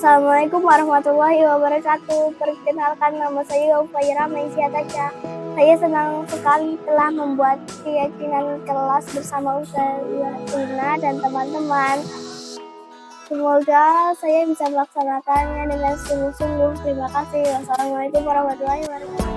Assalamualaikum warahmatullahi wabarakatuh. Perkenalkan, nama saya Ufaira Maisyataca. Saya senang sekali telah membuat keyakinan kelas bersama Ustaz Ina dan teman-teman. Semoga saya bisa melaksanakannya dengan sungguh-sungguh. Terima kasih. Wassalamualaikum warahmatullahi wabarakatuh.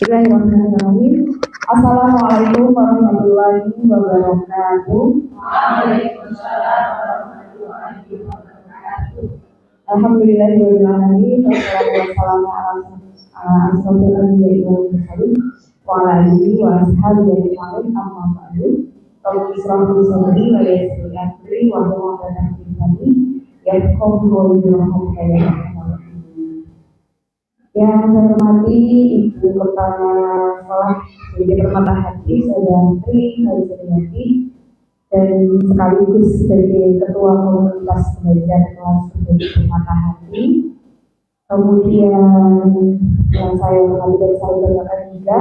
Bismillahirrahmanirrahim. Assalamualaikum warahmatullahi wabarakatuh. Waalaikumsalam warahmatullahi wabarakatuh. Alhamdulillahirabbil alamin. Wassalamu ala asyrofil anbiya'i wal mursalin wa ala alihi wa ashabihi ajma'in. Amma ba'du. Rabbi shrah li sadri wa yassir li amri wahlul 'uqdatam min lisani yafqahu qawli. Yang saya hormati Ibu Kepala Sekolah Sebagai Permata Hati Saudari Harisariati dan sekaligus sebagai Ketua Komunitas Belajar Kelas Sebagai Permata Hati. Kemudian yang saya hormati dan saya banggakan juga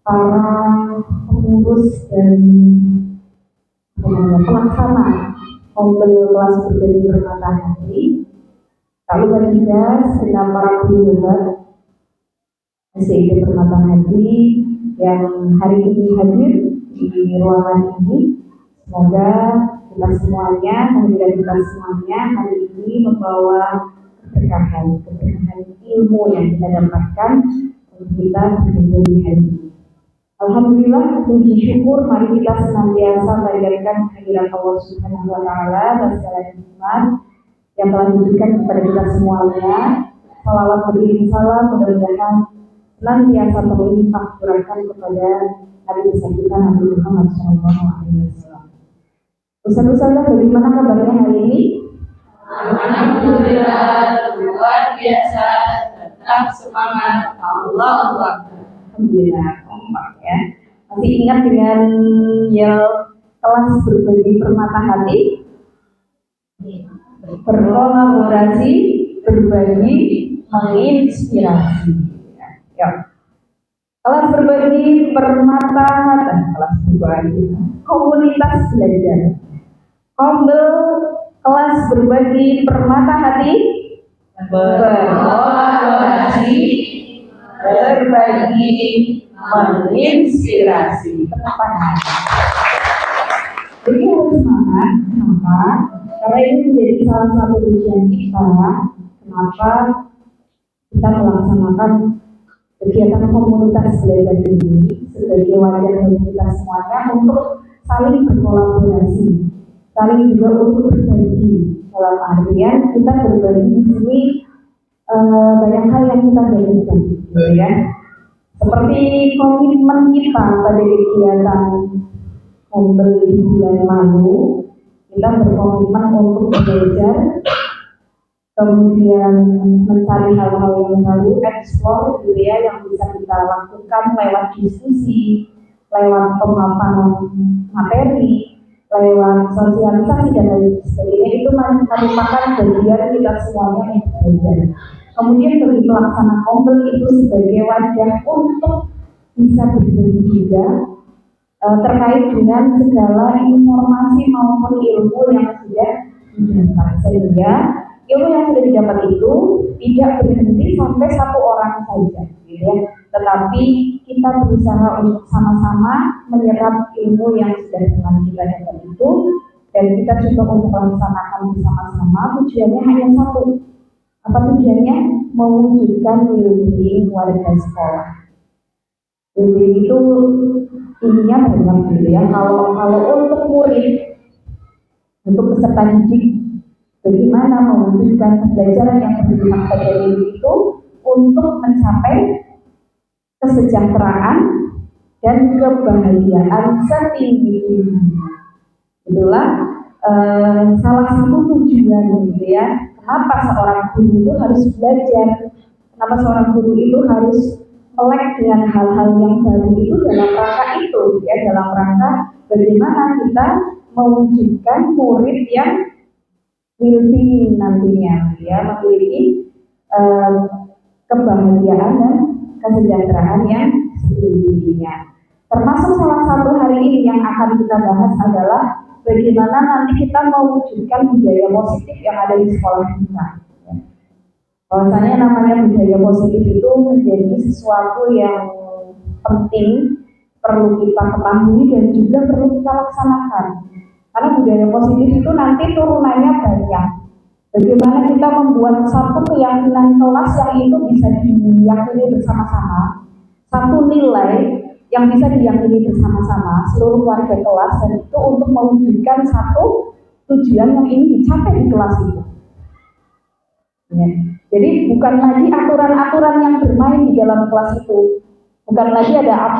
para pengurus dan pelaksana Komunitas Kelas Sebagai Permata Hati. Lalu juga segenap para guru SIP Permata Hati yang hari ini hadir di ruangan ini. Semoga kita semuanya hari ini membawa keberkahan ilmu yang kita dapatkan untuk kita berkumpul di hari ini. Alhamdulillah, puji syukur mari kita senantiasa menjadikan kehadiran Allah Subhanahu wa Ta'ala dan segala nikmat yang telah diberikan kepada kita semuanya. Salawat beriring salam mudah-mudahan senantiasa terlimpah curahkan kepada Nabi besar kita Nabi Muhammad SAW. Ustaz-ustazah, bagaimana kabarnya hari ini? Alhamdulillah, luar biasa, tetap semangat. Allahu Akbar. Alhamdulillah, kompak ya. Masih ingat dengan kelas berbagi Permata Hati? Berkolaborasi, berbagi, menginspirasi. Ya. Kelas berbagi Permata Hati, kelas berbagi komunitas belajar. Kombel kelas berbagi Permata Hati, Berkolaborasi, berbagi, menginspirasi. Jadi harus semangat. Kenapa? Karena ini menjadi salah satu tujuan kita. Kenapa kita melaksanakan kegiatan komunitas belajar ini sebagai wadah bagi kita semuanya untuk saling berkolaborasi, saling juga untuk berbagi. Dalam artian kita berbagi di sini banyak hal yang kita bagikan, gitu ya. Seperti komitmen kita pada kegiatan membeli bulan lalu, kita berkomitmen untuk belajar, kemudian mencari hal-hal yang baru, explore gitu ya, yang bisa kita lakukan lewat diskusi, lewat pemaparan materi, lewat sosialisasi dan lain sebagainya. Itu merupakan bagian kita semuanya untuk belajar. Kemudian bagi pelaksana kompel itu sebagai wadah untuk bisa berbagi juga terkait dengan segala informasi maupun ilmu yang sudah didapat, sehingga ilmu yang sudah didapat itu tidak berhenti sampai satu orang saja, gitu ya. Tetapi kita berusaha untuk sama-sama menyerap ilmu yang sudah telah kita dapat itu, dan kita coba untuk melaksanakan bersama-sama. Tujuannya hanya satu. Apa tujuannya? Mewujudkan well-being warga sekolah. Well-being itu ininya banyak gitu ya. Kalau untuk murid, untuk peserta didik, bagaimana mewujudkan pembelajaran yang berdampak pada diri itu untuk mencapai kesejahteraan, dan kebahagiaan setinggi-tingginya. Itulah salah satu tujuan gitu ya. Kenapa seorang guru itu harus belajar? Kenapa seorang guru itu harus melek dengan hal-hal yang baru itu dalam rangka itu ya, dalam rangka bagaimana kita mewujudkan murid yang will being nantinya ya, memiliki kebahagiaan dan kesejahteraan yang setinggi-tingginya. Termasuk salah satu hari ini yang akan kita bahas adalah bagaimana nanti kita mewujudkan budaya positif yang ada di sekolah kita. Bahwasanya namanya budaya positif itu menjadi sesuatu yang penting, perlu kita ketahui dan juga perlu kita laksanakan. Karena budaya positif itu nanti turunannya banyak. Bagaimana kita membuat satu keyakinan kelas yang itu bisa diyakini bersama-sama, satu nilai yang bisa diyakini bersama-sama seluruh warga kelas, dan itu untuk mewujudkan satu tujuan yang ingin dicapai di kelas itu. Ya. Jadi bukan lagi aturan-aturan yang bermain di dalam kelas itu, bukan lagi ada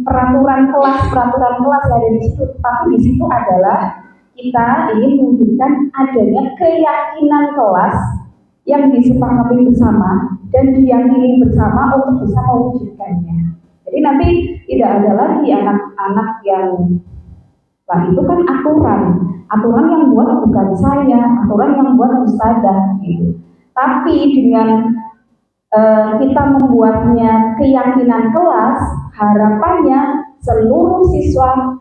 peraturan kelas yang ada di situ, tapi di situ adalah kita ingin mewujudkan adanya keyakinan kelas yang disepakati bersama dan diyakini bersama untuk bisa mewujudkannya. Jadi nanti tidak ada lagi anak-anak yang, lah itu kan aturan yang buat bukan saya, aturan yang buat ustazah gitu. Tapi dengan kita membuatnya keyakinan kelas, harapannya seluruh siswa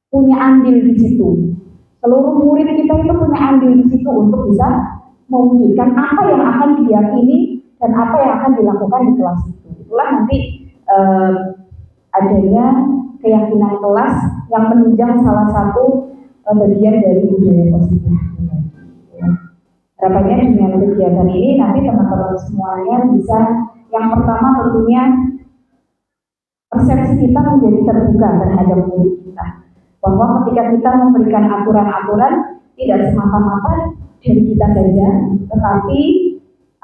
punya andil di situ. Seluruh murid kita itu punya andil di situ untuk bisa mewujudkan apa yang akan diyakini dan apa yang akan dilakukan di kelas itu. Itulah nanti adanya keyakinan kelas yang menunjang salah satu bagian dari budaya positif. Harapannya dengan kegiatan ini nanti teman-teman semuanya bisa, yang pertama tentunya persepsi kita menjadi terbuka terhadap murid kita, bahwa ketika kita memberikan aturan-aturan tidak semata-mata dari kita saja, tetapi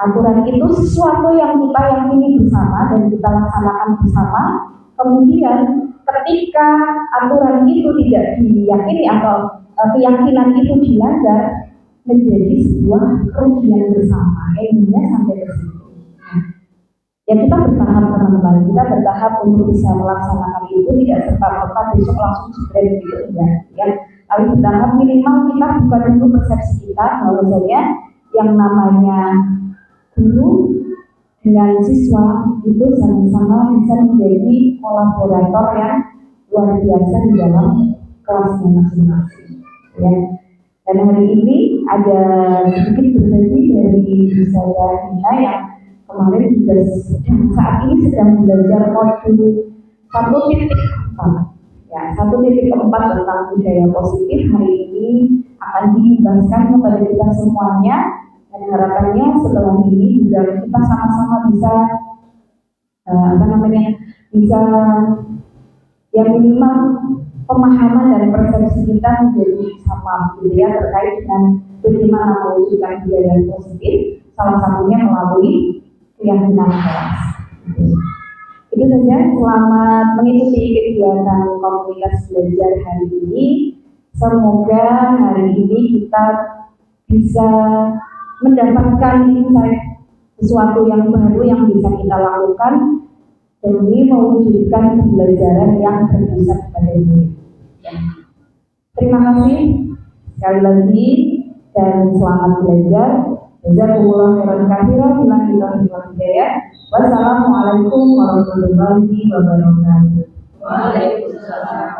aturan itu sesuatu yang kita yakini bersama dan kita laksanakan bersama. Kemudian ketika aturan itu tidak diyakini atau keyakinan itu dilanggar, menjadi sebuah kerugian bersama, endingnya sampai ke situ. Ya kita bertahap teman-teman, kita bertahap untuk bisa melaksanakan itu, tidak serta-merta besok langsung spread gitu enggak. Ya, tapi bertahap minimal kita buka dulu persepsi kita bahwasanya yang namanya guru dengan siswa itu sama-sama bisa menjadi kolaborator yang luar biasa di dalam kelasnya masing-masing. Ya. Dan hari ini ada sedikit berbagi dari saya Dina yang kemarin juga saat ini sedang belajar modul 1.4. Ya, 1.4 tentang budaya positif hari ini akan diimbaskan kepada kita semuanya, dan harapannya setelah ini juga kita sama-sama bisa bisa yang minimal pemahaman dan persepsi kita menjadi sama gitu ya, terkait dengan bagaimana mewujudkan budaya positif, salah satunya melalui keyakinan kelas. Itu saja, selamat mengikuti kegiatan komunitas belajar hari ini. Semoga hari ini kita bisa mendapatkan insight sesuatu yang baru yang bisa kita lakukan demi mewujudkan pembelajaran yang berpusat pada diri. Terima kasih sekali lagi dan selamat belajar. Jazakumullah khairan katsiran, billahi hidayah. Wassalamualaikum warahmatullahi wabarakatuh. Waalaikumsalam.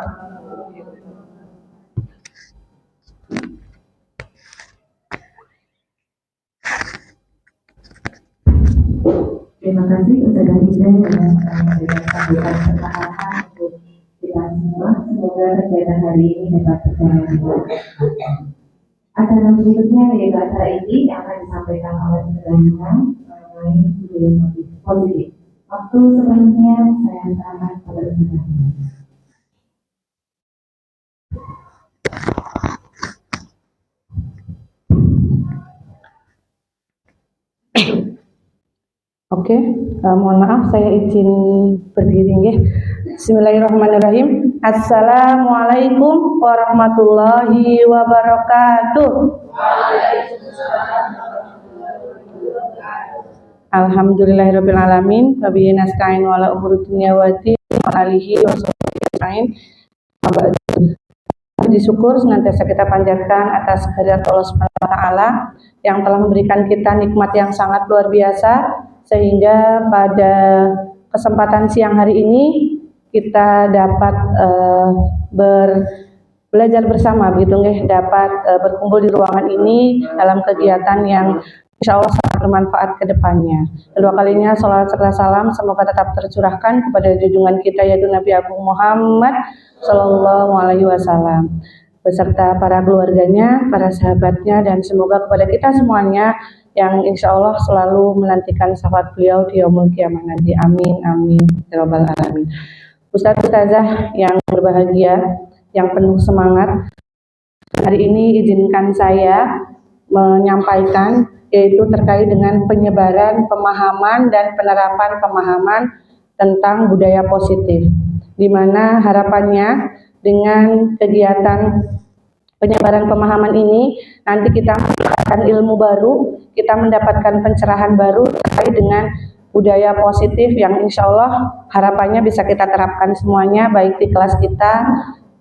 Terima kasih kepada Ida dan memberikan sambutan perkenalkan untuk kita semua. Semoga kegiatan hari ini dapat berjalan dengan baik. Acara berikutnya yaitu acara inti yang akan disampaikan oleh Saudara mengenai budaya positif. Waktu selanjutnya saya serahkan kepada Saudara. Oke, mohon maaf saya izin berdiri ya. Bismillahirrahmanirrahim. Assalamualaikum warahmatullahi wabarakatuh. Alhamdulillahirabbil alamin. Wa bihi nasta'in wa ala umuri dunya waddin wa alihi wa sahbihi. Puji syukur senantiasa kita panjatkan atas kehadirat Allah Subhanahu wa taala yang telah memberikan kita nikmat yang sangat luar biasa sehingga pada kesempatan siang hari ini kita dapat belajar bersama begitu nggih, dapat berkumpul di ruangan ini dalam kegiatan yang insya Allah sangat bermanfaat ke depannya. Kedua kalinya salawat serta salam semoga tetap tercurahkan kepada junjungan kita yaitu Nabi Agung Muhammad Sallallahu Alaihi Wasallam beserta para keluarganya, para sahabatnya, dan semoga kepada kita semuanya yang insya Allah selalu menantikan syafaat beliau di yaumul qiyamah nanti. Amin amin ya rabbal alamin. Ustadz Ustazah yang berbahagia, yang penuh semangat, hari ini izinkan saya menyampaikan yaitu terkait dengan penyebaran pemahaman dan penerapan pemahaman tentang budaya positif, di mana harapannya dengan kegiatan penyebaran pemahaman ini nanti kita mendapatkan ilmu baru, kita mendapatkan pencerahan baru terkait dengan budaya positif yang insya Allah harapannya bisa kita terapkan semuanya baik di kelas kita,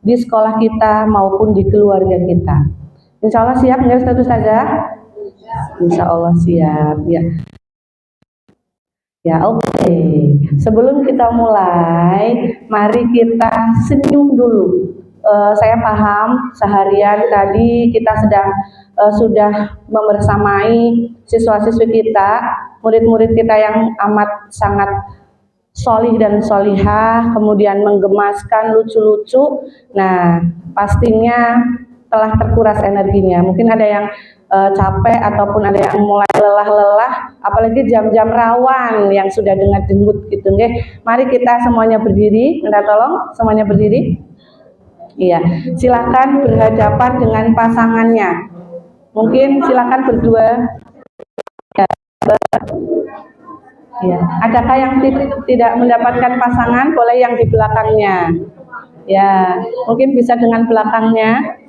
di sekolah kita maupun di keluarga kita. Insya Allah siap nggak Ustaz saja? Insya Allah siap ya. Ya oke. Sebelum kita mulai, mari kita senyum dulu. Saya paham seharian tadi kita sudah membersamai siswa-siswi kita, murid-murid kita yang amat sangat solih dan solihah, kemudian menggemaskan, lucu-lucu. Nah, pastinya telah terkuras energinya. Mungkin ada yang capek ataupun ada yang mulai lelah-lelah, apalagi jam-jam rawan yang sudah dengar-dengut gitu nggih. Mari kita semuanya berdiri, minta tolong semuanya berdiri. Iya, silakan berhadapan dengan pasangannya. Mungkin silakan berdua. Ya, adakah yang tidak mendapatkan pasangan? Boleh yang di belakangnya. Ya, mungkin bisa dengan belakangnya.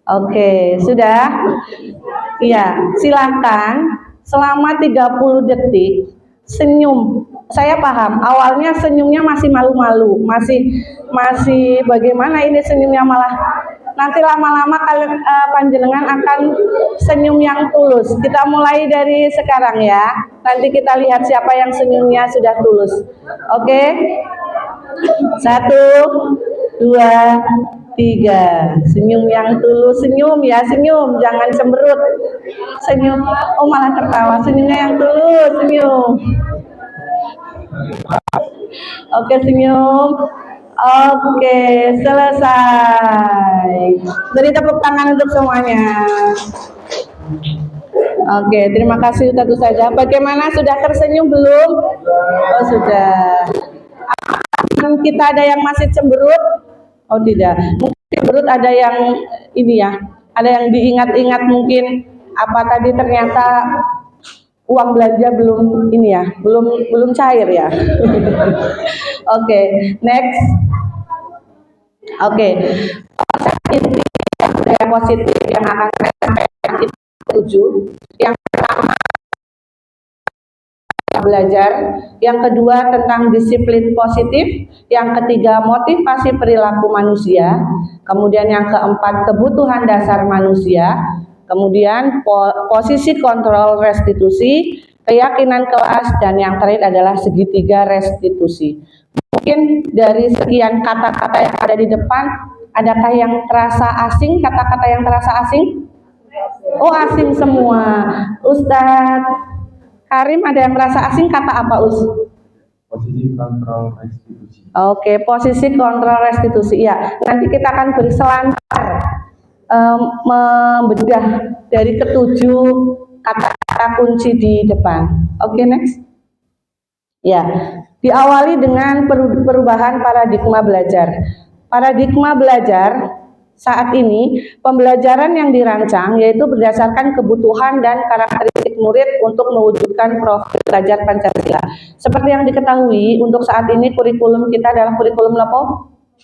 Oke, sudah? Iya, silakan selama 30 detik senyum. Saya paham, awalnya senyumnya masih malu-malu, masih bagaimana ini senyumnya, malah nanti lama-lama panjenengan akan senyum yang tulus. Kita mulai dari sekarang ya. Nanti kita lihat siapa yang senyumnya sudah tulus. Oke? 1, 2, 3. Senyum yang tulus, senyum ya, senyum, jangan cemberut. Senyum. Oh, malah tertawa. Senyumnya yang tulus, senyum. Oke, senyum. Oke, selesai. Beri tepuk tangan untuk semuanya. Oke, terima kasih tentu saja. Bagaimana, sudah tersenyum belum? Oh, sudah. Kita ada yang masih cemberut? Oh, tidak. Mungkin cemberut ada yang ini ya, ada yang diingat-ingat mungkin apa tadi ternyata uang belanja belum ini ya, belum cair ya. Oke, next. Oke. Inti budaya positif yang akan saya sampaikan itu 7. Yang pertama belajar, yang kedua tentang disiplin positif, yang ketiga motivasi perilaku manusia, kemudian yang keempat kebutuhan dasar manusia, kemudian posisi kontrol restitusi, keyakinan kelas, dan yang terakhir adalah segitiga restitusi. Mungkin dari sekian kata-kata yang ada di depan, adakah yang terasa asing, kata-kata yang terasa asing? Oh, asing semua. Ustadz Karim, ada yang merasa asing, kata apa Us? Posisi kontrol restitusi. Oke, posisi kontrol restitusi. Ya, nanti kita akan berselancar membedah dari ketujuh kata-kata kunci di depan. Oke, next. Ya, diawali dengan perubahan paradigma belajar. Paradigma belajar saat ini pembelajaran yang dirancang yaitu berdasarkan kebutuhan dan karakteristik murid untuk mewujudkan profil belajar Pancasila. Seperti yang diketahui, untuk saat ini kurikulum kita adalah kurikulum apa?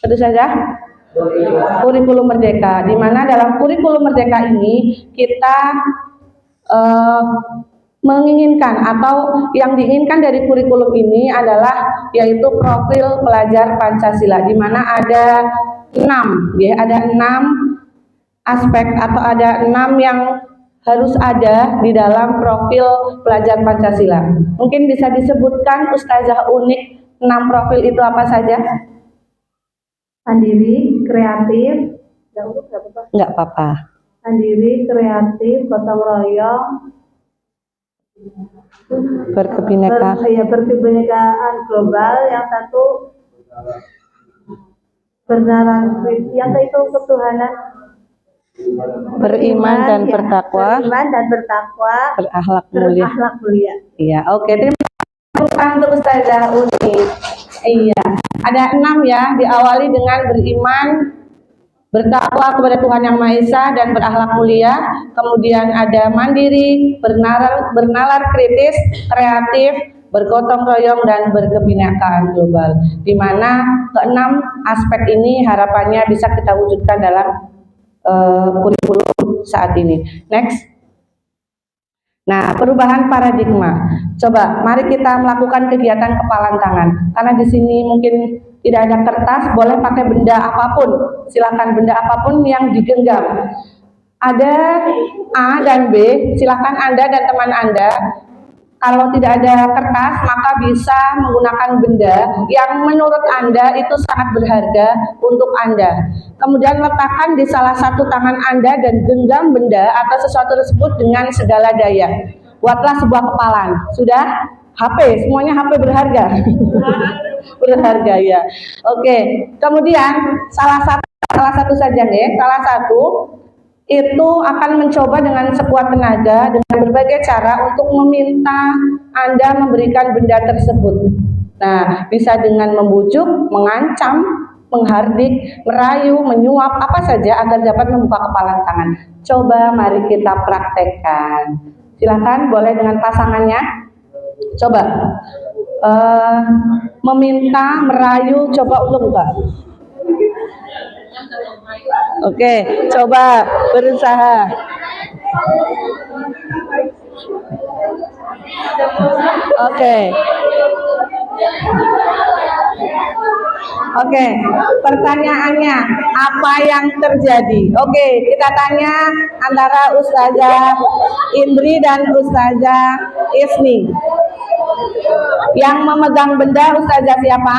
Tentu saja kurikulum Merdeka, di mana dalam kurikulum Merdeka ini kita menginginkan atau yang diinginkan dari kurikulum ini adalah yaitu profil pelajar Pancasila, di mana ada 6 aspek atau ada 6 yang harus ada di dalam profil pelajar Pancasila. Mungkin bisa disebutkan Ustazah Unik 6 profil itu apa saja? Mandiri, kreatif, Enggak apa-apa. mandiri, kreatif, gotong royong, berkebinekaan global, yang satu bernalar, yang itu ketuhanan, Beriman dan ya, bertakwa, berakhlak mulia. berakhlak mulia. Iya, oke. Terima kasih untuk Ustazah Uni. Iya, ada 6 ya, diawali dengan beriman, bertakwa kepada Tuhan Yang Maha Esa dan berakhlak mulia. Kemudian ada mandiri, bernalar kritis, kreatif, bergotong royong dan berkebinekaan global. Di mana keenam aspek ini harapannya bisa kita wujudkan dalam kurikulum saat ini. Next. Nah, perubahan paradigma. Coba, mari kita melakukan kegiatan kepalan tangan. Karena di sini mungkin tidak ada kertas, boleh pakai benda apapun. Silakan benda apapun yang digenggam. Ada A dan B, silakan Anda dan teman Anda. Kalau tidak ada kertas, maka bisa menggunakan benda yang menurut Anda itu sangat berharga untuk Anda. Kemudian letakkan di salah satu tangan Anda dan genggam benda atau sesuatu tersebut dengan segala daya. Buatlah sebuah kepalan. Sudah? HP, semuanya HP berharga. Berharga ya. Oke. Kemudian salah satu saja nih, salah satu itu akan mencoba dengan sekuat tenaga dengan berbagai cara untuk meminta Anda memberikan benda tersebut. Nah, bisa dengan membujuk, mengancam, menghardik, merayu, menyuap, apa saja agar dapat membuka kepalan tangan. Coba mari kita praktekkan. Silakan, boleh dengan pasangannya. Coba meminta, merayu, coba untuk buka. Oke, coba berusaha. Oke, pertanyaannya apa yang terjadi? Oke, kita tanya antara Ustazah Indri dan Ustazah Isni. Yang memegang benda Ustazah siapa?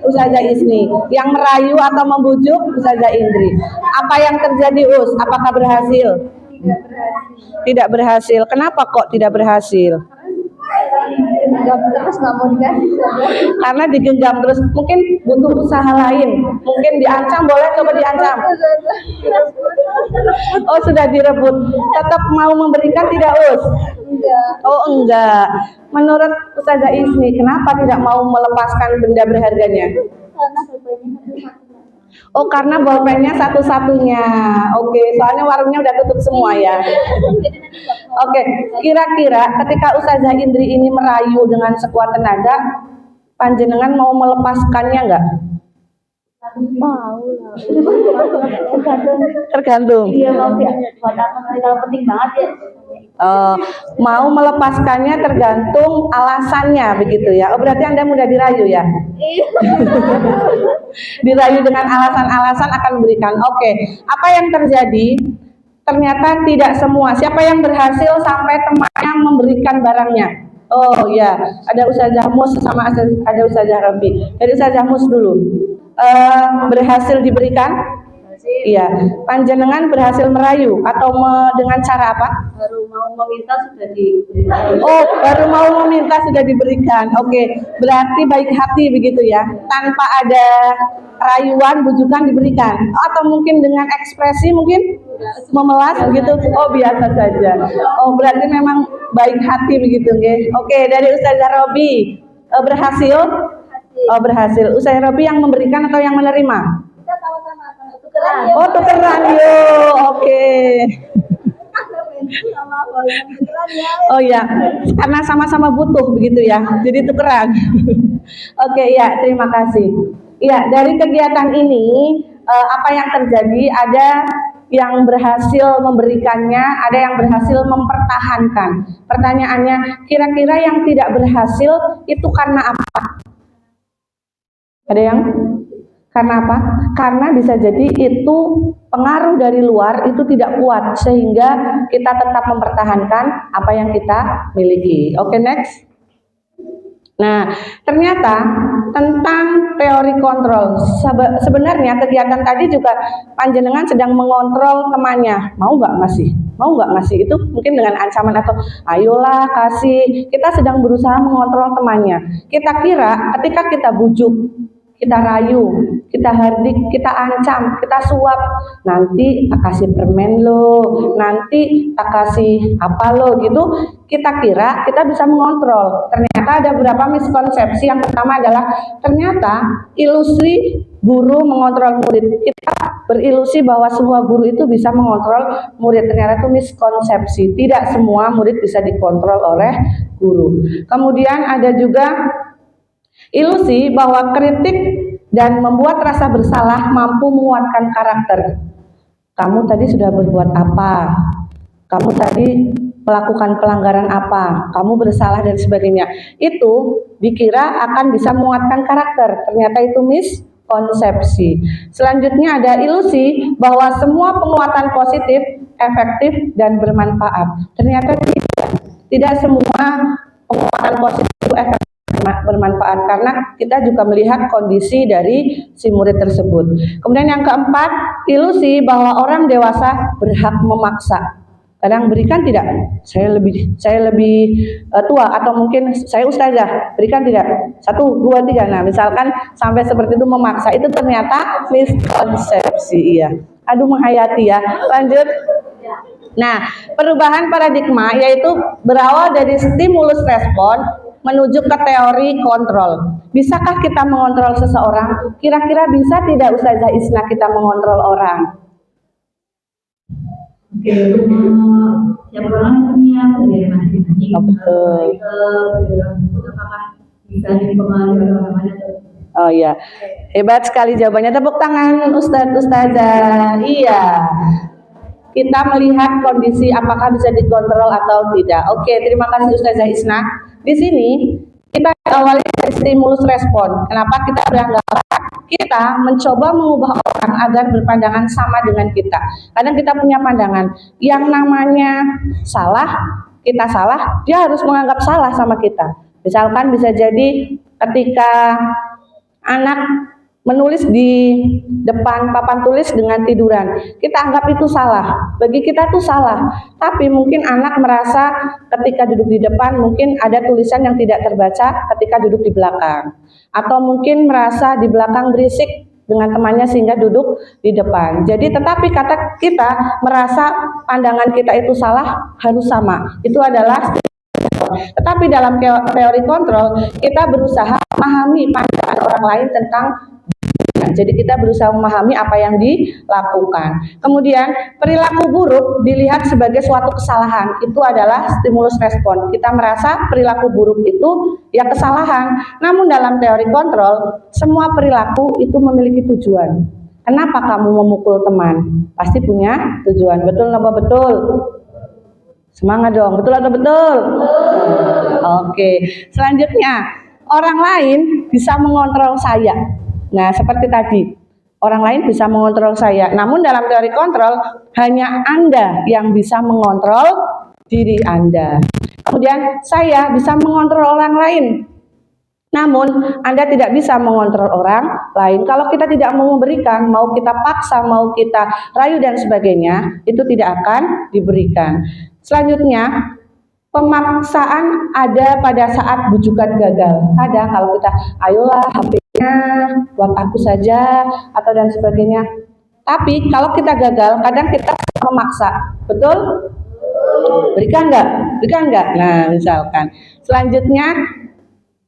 Ustazah Isni. Yang merayu atau membujuk Ustazah Indri. Apa yang terjadi, Us? Apakah berhasil? Tidak berhasil. Kenapa kok tidak berhasil? Terus nggak mau dikasih. Karena digenggam terus. Mungkin butuh usaha lain. Mungkin diancam, boleh coba diancam. Oh, sudah direbut. Tetap mau memberikan tidak, Us? Enggak. Oh, enggak. Menurut Ustazah Isni, kenapa tidak mau melepaskan benda berharganya? Karena bapaknya satu-satu. Oh, karena bolpennya satu-satunya. Oke, soalnya warungnya udah tutup semua ya. Oke, kira-kira ketika Ustazah Indri ini merayu dengan sekuat tenaga, panjenengan mau melepaskannya enggak? Mau lah. Tergantung. Iya mau ya. Buat apa? Kalau penting banget ya. Mau melepaskannya tergantung alasannya begitu ya. Oh, berarti Anda mudah dirayu ya? Dirayu dengan alasan-alasan akan memberikan. Oke, apa yang terjadi? Ternyata tidak semua. Siapa yang berhasil sampai temannya memberikan barangnya? Oh ya, ada Ustazah Mus sama ada Ustazah Rabi. Dari Ustazah Mus dulu. Berhasil diberikan? Iya. Panjenengan berhasil merayu atau dengan cara apa? Baru mau meminta sudah diberikan. Oh, baru mau meminta sudah diberikan. Oke, berarti baik hati begitu ya. Tanpa ada rayuan, bujukan diberikan. Atau mungkin dengan ekspresi mungkin memelas begitu. Oh, biasa saja. Oh, berarti memang baik hati begitu, nggih. Oke, dari Ustazah Robi berhasil? Oh, berhasil. Ustazah Robi yang memberikan atau yang menerima? Kita sama-sama. Oh, tukeran yuk. Oke. Oh ya, karena sama-sama butuh begitu ya, jadi tukeran. Oke ya, terima kasih. Ya, dari kegiatan ini apa yang terjadi? Ada yang berhasil memberikannya, ada yang berhasil mempertahankan. Pertanyaannya, kira-kira yang tidak berhasil itu karena apa? Ada yang? Karena apa? Karena bisa jadi itu pengaruh dari luar itu tidak kuat sehingga kita tetap mempertahankan apa yang kita miliki. Oke, next. Nah, ternyata tentang teori kontrol. Sebenarnya kegiatan tadi juga panjenengan sedang mengontrol temannya. Mau nggak ngasih? Mau nggak ngasih? Itu mungkin dengan ancaman atau ayolah kasih. Kita sedang berusaha mengontrol temannya. Kita kira ketika kita bujuk, kita rayu, kita hardik, kita ancam, kita suap, nanti tak kasih permen lo, nanti tak kasih apa lo gitu, kita kira kita bisa mengontrol. Ternyata ada beberapa miskonsepsi. Yang pertama adalah ternyata ilusi guru mengontrol murid. Kita berilusi bahwa semua guru itu bisa mengontrol murid. Ternyata itu miskonsepsi. Tidak semua murid bisa dikontrol oleh guru. Kemudian ada juga ilusi bahwa kritik dan membuat rasa bersalah mampu menguatkan karakter. Kamu tadi sudah berbuat apa? Kamu tadi melakukan pelanggaran apa? Kamu bersalah dan sebagainya. Itu dikira akan bisa menguatkan karakter. Ternyata itu miskonsepsi. Selanjutnya ada ilusi bahwa semua penguatan positif, efektif, dan bermanfaat. Ternyata tidak semua penguatan positif itu efektif bermanfaat karena kita juga melihat kondisi dari si murid tersebut. Kemudian yang keempat, ilusi bahwa orang dewasa berhak memaksa. Kadang berikan tidak, saya lebih tua atau mungkin saya ustazah, berikan tidak, 1, 2, 3. Nah misalkan sampai seperti itu memaksa, itu ternyata miskonsepsi. Iya, aduh menghayati ya. Lanjut. Nah, perubahan paradigma yaitu berawal dari stimulus respon menuju ke teori kontrol. Bisakah kita mengontrol seseorang? Kira-kira bisa tidak Ustazah Isna kita mengontrol orang? Oke, setiap orang punya kebiasaan masing-masing. Betul. Apakah bisa dipengaruhi oleh orang lain? Oh iya, hebat sekali jawabannya. Tepuk tangan Ustazah. Iya. Kita melihat kondisi apakah bisa dikontrol atau tidak. Oke, terima kasih Ustazah Isna. Di sini kita awali dari stimulus respon. Kenapa kita beranggapan kita mencoba mengubah orang agar berpandangan sama dengan kita. Kadang kita punya pandangan yang namanya salah, kita salah, dia harus menganggap salah sama kita. Misalkan bisa jadi ketika anak menulis di depan papan tulis dengan tiduran, kita anggap itu salah, bagi kita itu salah. Tapi mungkin anak merasa ketika duduk di depan mungkin ada tulisan yang tidak terbaca ketika duduk di belakang, atau mungkin merasa di belakang berisik dengan temannya sehingga duduk di depan. Jadi tetapi kata kita merasa pandangan kita itu salah harus sama, itu adalah. Tetapi dalam teori kontrol kita berusaha memahami pandangan orang lain tentang. Jadi kita berusaha memahami apa yang dilakukan. Kemudian perilaku buruk dilihat sebagai suatu kesalahan. Itu adalah stimulus respon. Kita merasa perilaku buruk itu ya kesalahan. Namun dalam teori kontrol, semua perilaku itu memiliki tujuan. Kenapa kamu memukul teman? Pasti punya tujuan. Betul apa betul? Semangat dong. Betul atau betul? Oke. Selanjutnya, orang lain bisa mengontrol saya. Nah, seperti tadi, orang lain bisa mengontrol saya. Namun dalam teori kontrol, hanya Anda yang bisa mengontrol diri Anda. Kemudian, saya bisa mengontrol orang lain. Namun, Anda tidak bisa mengontrol orang lain. Kalau kita tidak mau memberikan, mau kita paksa, mau kita rayu dan sebagainya, itu tidak akan diberikan. Selanjutnya, pemaksaan ada pada saat bujukan gagal. Kadang kalau kita, ayolah HP-nya buat aku saja atau dan sebagainya. Tapi kalau kita gagal, kadang kita memaksa, betul? Berikan enggak? Berikan enggak? Nah, misalkan. Selanjutnya,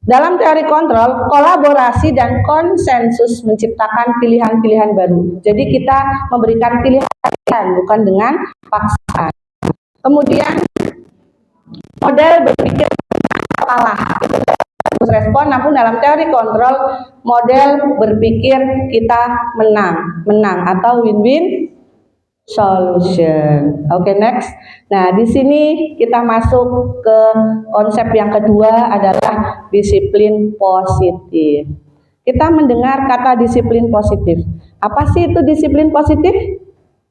Dalam teori kontrol, kolaborasi dan konsensus menciptakan pilihan-pilihan baru. Jadi kita memberikan pilihan, bukan dengan paksaan. Kemudian model berpikir kalah, respon, namun dalam teori kontrol model berpikir kita menang atau win-win solution. Oke, next. Nah, di sini kita masuk ke konsep yang kedua adalah disiplin positif. Kita mendengar kata disiplin positif. Apa sih itu disiplin positif?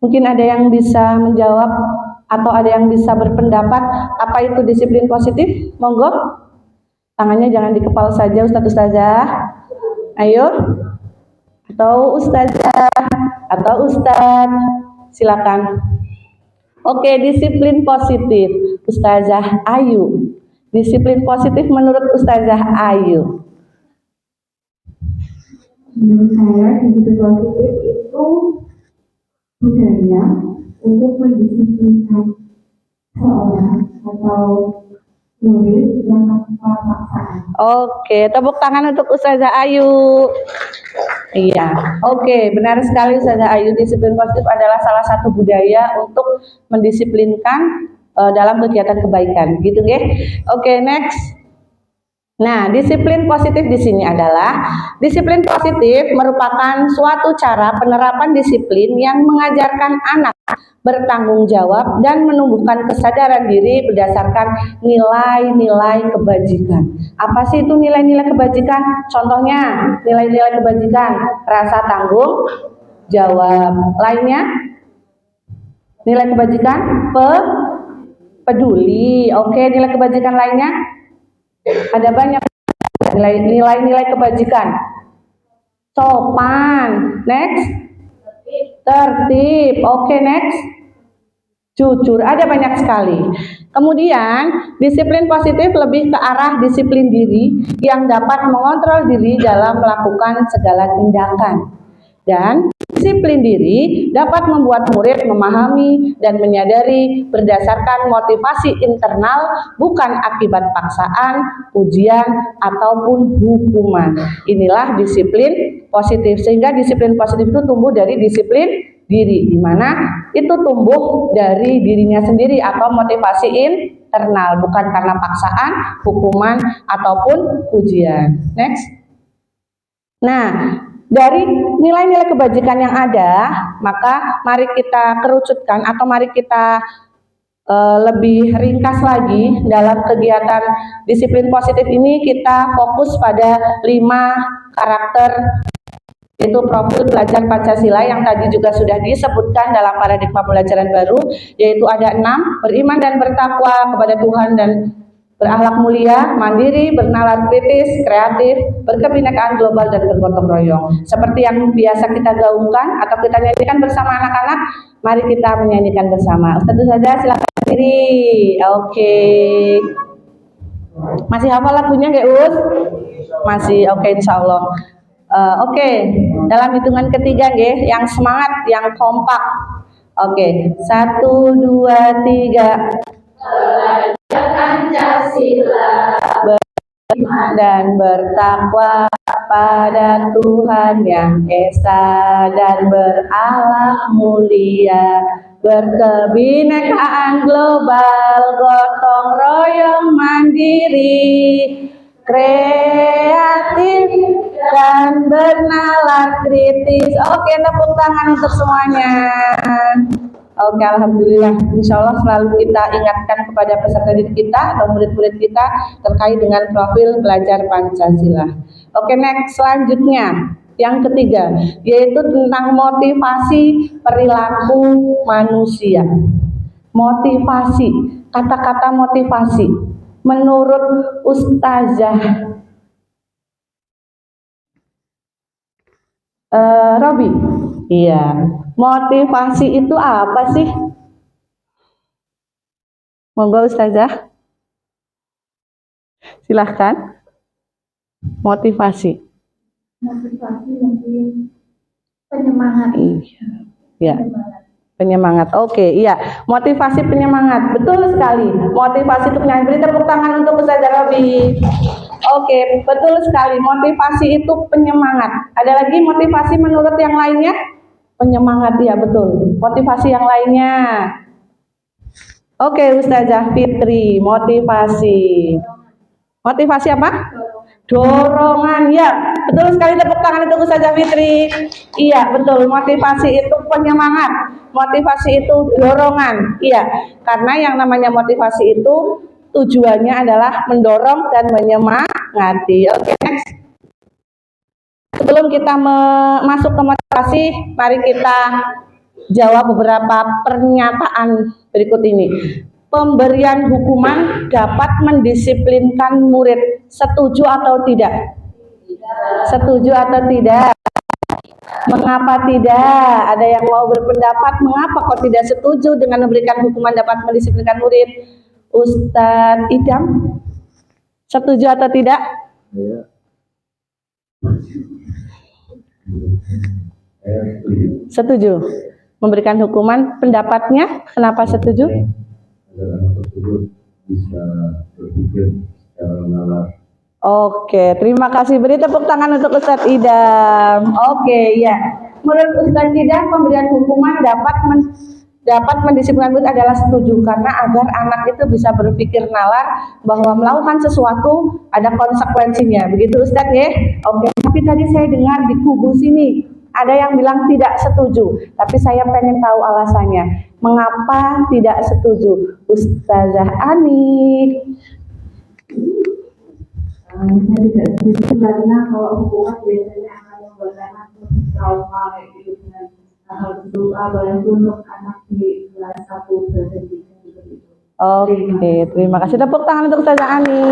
Mungkin ada yang bisa menjawab atau ada yang bisa berpendapat apa itu disiplin positif? Monggo. Tangannya jangan di kepala saja, Ustazah. Ayo. Atau Ustazah atau Ustaz. Silakan. Oke, disiplin positif. Ustazah Ayu. Disiplin positif menurut Ustazah Ayu. Menurut saya, disiplin positif itu budaya untuk mendisiplinkan seorang atau murid yang tanpa paksaan. Oke, tepuk tangan untuk Ustazah Ayu. Iya, oke, benar sekali Ustazah Ayu. Disiplin positif adalah salah satu budaya untuk mendisiplinkan dalam kegiatan kebaikan, gitu nggih. Oke, next. Nah, disiplin positif di sini adalah disiplin positif merupakan suatu cara penerapan disiplin yang mengajarkan anak bertanggung jawab dan menumbuhkan kesadaran diri berdasarkan nilai-nilai kebajikan. Apa sih itu nilai-nilai kebajikan? Contohnya, nilai-nilai kebajikan, rasa tanggung jawab. Lainnya, nilai kebajikan, peduli. Oke, nilai kebajikan lainnya? Ada banyak nilai-nilai kebajikan. Sopan. Next. Tertib. Oke, next. Jujur. Ada banyak sekali. Kemudian, disiplin positif lebih ke arah disiplin diri yang dapat mengontrol diri dalam melakukan segala tindakan. Dan disiplin diri dapat membuat murid memahami dan menyadari berdasarkan motivasi internal, bukan akibat paksaan, ujian, ataupun hukuman. Inilah disiplin positif. Sehingga disiplin positif itu tumbuh dari disiplin diri, di mana itu tumbuh dari dirinya sendiri atau motivasi internal, bukan karena paksaan, hukuman, ataupun ujian. Next. Nah, dari nilai-nilai kebajikan yang ada, maka mari kita kerucutkan atau mari kita lebih ringkas lagi dalam kegiatan disiplin positif ini. Kita fokus pada 5 karakter, yaitu profil pelajar Pancasila yang tadi juga sudah disebutkan dalam paradigma pembelajaran baru, yaitu ada 6, beriman dan bertakwa kepada Tuhan dan berakhlak mulia, mandiri, bernalar kritis, kreatif, berkebinekaan global, dan bergotong royong. Seperti yang biasa kita gaungkan atau kita nyanyikan bersama anak-anak, mari kita menyanyikan bersama. Ustaz saja silakan berdiri. Oke. Masih hafal lagunya nggak, Us? Masih. Oke, insya Allah. Oke, dalam hitungan ketiga nggih, yang semangat, yang kompak. Oke, 1, 2, 3. Pancasila dan bertakwa pada Tuhan Yang Esa dan berakhlak mulia, berkebinekaan global, gotong royong mandiri, kreatif dan bernalar kritis. Oke, tepuk tangan untuk semuanya. Oke, alhamdulillah. Insya Allah selalu kita ingatkan kepada peserta didik kita atau murid-murid kita terkait dengan profil pelajar Pancasila. Oke, next, selanjutnya yang ketiga, yaitu tentang motivasi perilaku manusia. Motivasi, kata-kata motivasi menurut Ustazah Robi. Iya, motivasi itu apa sih? Monggo Ustazah, silahkan. Motivasi. Motivasi mungkin penyemangat. Iya. Penyemangat. Oke, iya. Motivasi penyemangat. Betul sekali. Motivasi itu penyemangat. Beri tepuk tangan untuk Ustazah Robi. Oke, betul sekali. Motivasi itu penyemangat. Ada lagi motivasi menurut yang lainnya? Penyemangat, ya betul. Motivasi yang lainnya. Oke, Ustazah Fitri, motivasi. Motivasi apa? Dorongan, ya. Betul sekali, tepuk tangan untuk Ustazah Fitri. Iya, betul. Motivasi itu penyemangat. Motivasi itu dorongan. Iya, karena yang namanya motivasi itu tujuannya adalah mendorong dan menyemangati. Oke, next. Sebelum kita masuk ke motivasi, mari kita jawab beberapa pernyataan berikut ini. Pemberian hukuman dapat mendisiplinkan murid. Setuju atau tidak? Setuju atau tidak? Mengapa tidak? Ada yang mau berpendapat mengapa kok tidak setuju dengan memberikan hukuman dapat mendisiplinkan murid? Ustadz Idam, setuju atau tidak? Ya. Setuju. Memberikan hukuman, pendapatnya kenapa setuju? Agar anak tersebut bisa berpikir secara nalar. Oke, terima kasih. Beri tepuk tangan untuk Ustadz Idam. Oke, ya. Menurut Ustadz Idam, pemberian hukuman dapat mendisiplinkan murid adalah setuju, karena agar anak itu bisa berpikir nalar bahwa melakukan sesuatu ada konsekuensinya. Begitu Ustadz ya? Oke, tapi tadi saya dengar di kubu sini ada yang bilang tidak setuju, tapi saya pengen tahu alasannya. Mengapa tidak setuju? Ustazah Ani. Saya tidak setuju karena kalau hukuman biasanya akan membuat anak trauma gitu dengan hal tersebut, apalagi untuk anak di kelas 1 berarti seperti itu. Oke, terima kasih. Tepuk tangan untuk Ustazah Ani.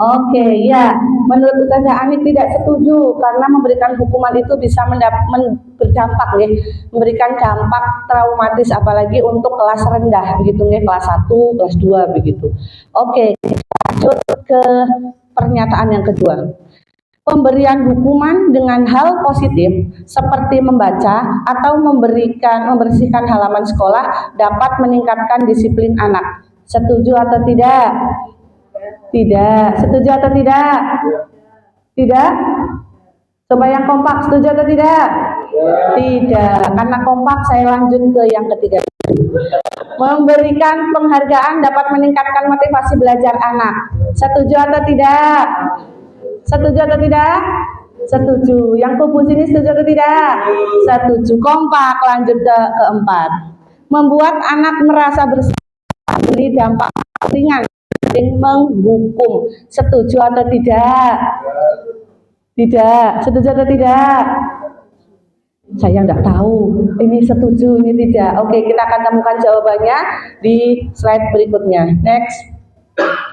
Oke, ya. Menurut Ustazah Ani tidak setuju karena memberikan hukuman itu bisa berdampak ya, memberikan dampak traumatis apalagi untuk kelas rendah begitu ya, kelas 1, kelas 2 begitu. Oke, lanjut ke pernyataan yang kedua. Pemberian hukuman dengan hal positif seperti membaca atau membersihkan halaman sekolah dapat meningkatkan disiplin anak. Setuju atau tidak? Tidak. Setuju atau tidak? Tidak? Coba yang kompak, setuju atau tidak? Tidak. Karena kompak, saya lanjut ke yang ketiga. Memberikan penghargaan dapat meningkatkan motivasi belajar anak. Setuju atau tidak? Setuju atau tidak? Setuju. Yang kubu sini setuju atau tidak? Setuju. Kompak. Lanjut ke keempat. Membuat anak merasa bersalah, beri dampak ringan, menghukum. Setuju atau tidak? Tidak. Setuju atau tidak? Saya nggak tahu. Ini setuju, ini tidak. Oke, kita akan temukan jawabannya di slide berikutnya. Next.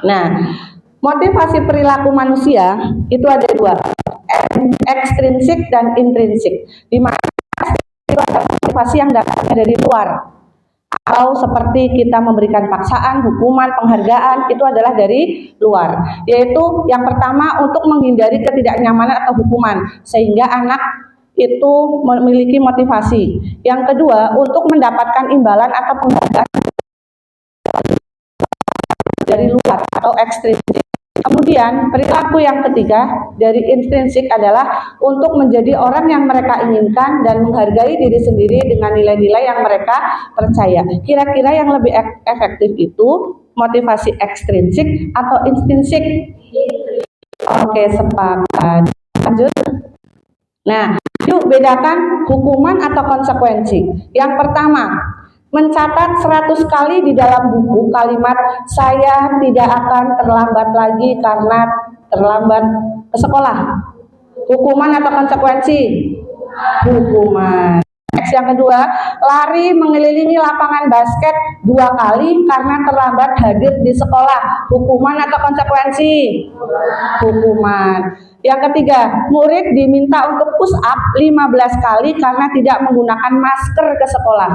Nah, motivasi perilaku manusia itu ada dua, ekstrinsik dan intrinsik. Di mana itu ada motivasi yang datangnya dari luar, atau seperti kita memberikan paksaan, hukuman, penghargaan, itu adalah dari luar. Yaitu yang pertama untuk menghindari ketidaknyamanan atau hukuman, sehingga anak itu memiliki motivasi. Yang kedua untuk mendapatkan imbalan atau penghargaan dari luar atau ekstrinsik. Kemudian perilaku yang ketiga dari intrinsik adalah untuk menjadi orang yang mereka inginkan dan menghargai diri sendiri dengan nilai-nilai yang mereka percaya. Kira-kira yang lebih efektif itu motivasi ekstrinsik atau intrinsik? Oke, sepakat. Lanjut. Nah, yuk bedakan hukuman atau konsekuensi. Yang pertama, mencatat 100 kali di dalam buku kalimat "saya tidak akan terlambat lagi karena terlambat ke sekolah". Hukuman atau konsekuensi? Hukuman. Next, yang kedua, lari mengelilingi lapangan basket 2 kali karena terlambat hadir di sekolah. Hukuman atau konsekuensi? Hukuman. Yang ketiga, murid diminta untuk push up 15 kali karena tidak menggunakan masker ke sekolah.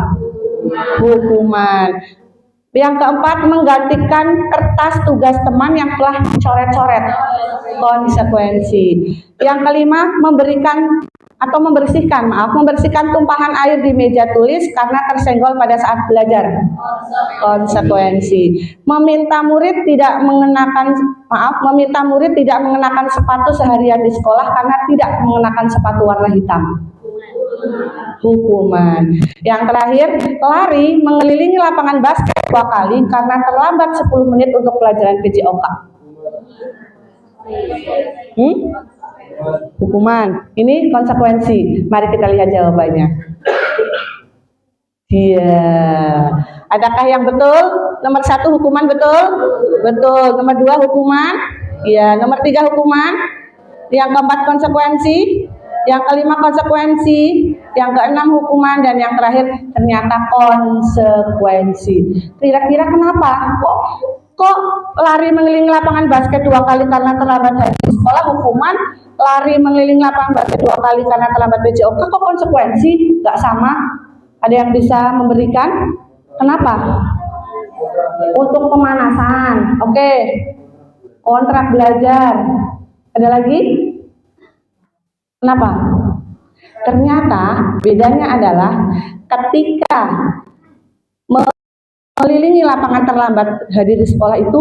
Hukuman. Yang keempat, menggantikan kertas tugas teman yang telah dicoret-coret. Konsekuensi. Yang kelima, memberikan atau membersihkan tumpahan air di meja tulis karena tersenggol pada saat belajar. Konsekuensi. Meminta murid tidak mengenakan sepatu seharian di sekolah karena tidak mengenakan sepatu warna hitam. Hukuman. Yang terakhir, lari mengelilingi lapangan basket 2 kali karena terlambat 10 menit untuk pelajaran PJOK. Hukuman. Ini konsekuensi. Mari kita lihat jawabannya. Iya. Adakah yang betul? Nomor 1 hukuman betul? Betul. Nomor 2 hukuman? Iya. Nomor 3 hukuman? Yang keempat konsekuensi? Yang kelima konsekuensi? Yang keenam hukuman? Dan yang terakhir ternyata konsekuensi. Kira-kira kenapa? Kok lari mengelilingi lapangan basket 2 kali karena terlambat hadir di sekolah hukuman, lari mengelilingi lapangan basket 2 kali karena terlambat PJOK, kok konsekuensi nggak sama? Ada yang bisa memberikan? Kenapa? Untuk pemanasan, oke. Kontrak belajar. Ada lagi? Kenapa? Ternyata bedanya adalah ketika mengelilingi lapangan terlambat hadir di sekolah itu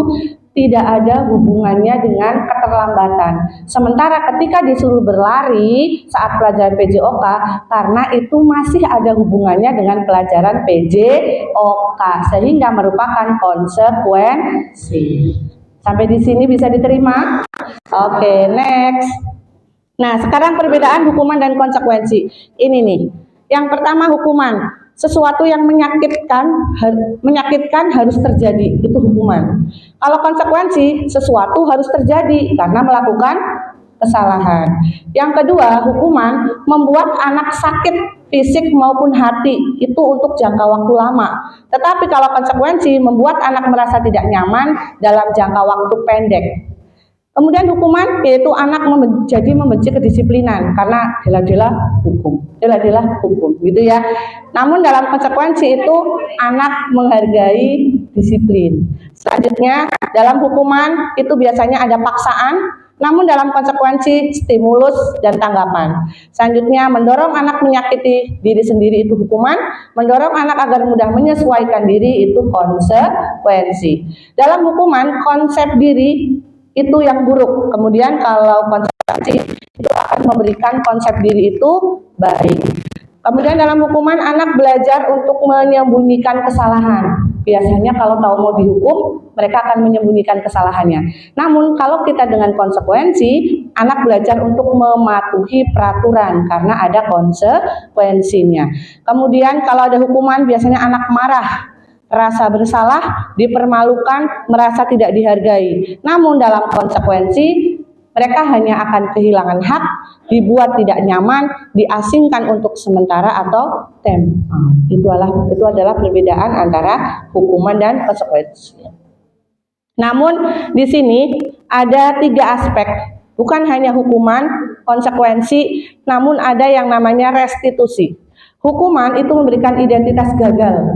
tidak ada hubungannya dengan keterlambatan. Sementara ketika disuruh berlari saat pelajaran PJOK, karena itu masih ada hubungannya dengan pelajaran PJOK, sehingga merupakan konsekuensi. Sampai di sini bisa diterima? Oke, next. Nah, sekarang perbedaan hukuman dan konsekuensi. Ini nih. Yang pertama hukuman. Sesuatu yang menyakitkan harus terjadi, itu hukuman. Kalau konsekuensi, sesuatu harus terjadi karena melakukan kesalahan. Yang kedua, hukuman membuat anak sakit fisik maupun hati, itu untuk jangka waktu lama. Tetapi kalau konsekuensi membuat anak merasa tidak nyaman dalam jangka waktu pendek. Kemudian hukuman yaitu anak menjadi membenci kedisiplinan karena dela-dela hukum, gitu ya. Namun dalam konsekuensi itu anak menghargai disiplin. Selanjutnya dalam hukuman itu biasanya ada paksaan, namun dalam konsekuensi stimulus dan tanggapan. Selanjutnya mendorong anak menyakiti diri sendiri itu hukuman, mendorong anak agar mudah menyesuaikan diri itu konsekuensi. Dalam hukuman konsep diri itu yang buruk, kemudian kalau konsekuensi itu akan memberikan konsep diri itu baik. Kemudian dalam hukuman anak belajar untuk menyembunyikan kesalahan. Biasanya kalau tahu mau dihukum, mereka akan menyembunyikan kesalahannya. Namun kalau kita dengan konsekuensi, anak belajar untuk mematuhi peraturan karena ada konsekuensinya. Kemudian kalau ada hukuman, biasanya anak marah, rasa bersalah, dipermalukan, merasa tidak dihargai. Namun dalam konsekuensi, mereka hanya akan kehilangan hak, dibuat tidak nyaman, diasingkan untuk sementara atau Itu adalah perbedaan antara hukuman dan konsekuensi. Namun di sini ada 3 aspek, bukan hanya hukuman, konsekuensi, namun ada yang namanya restitusi. Hukuman itu memberikan identitas gagal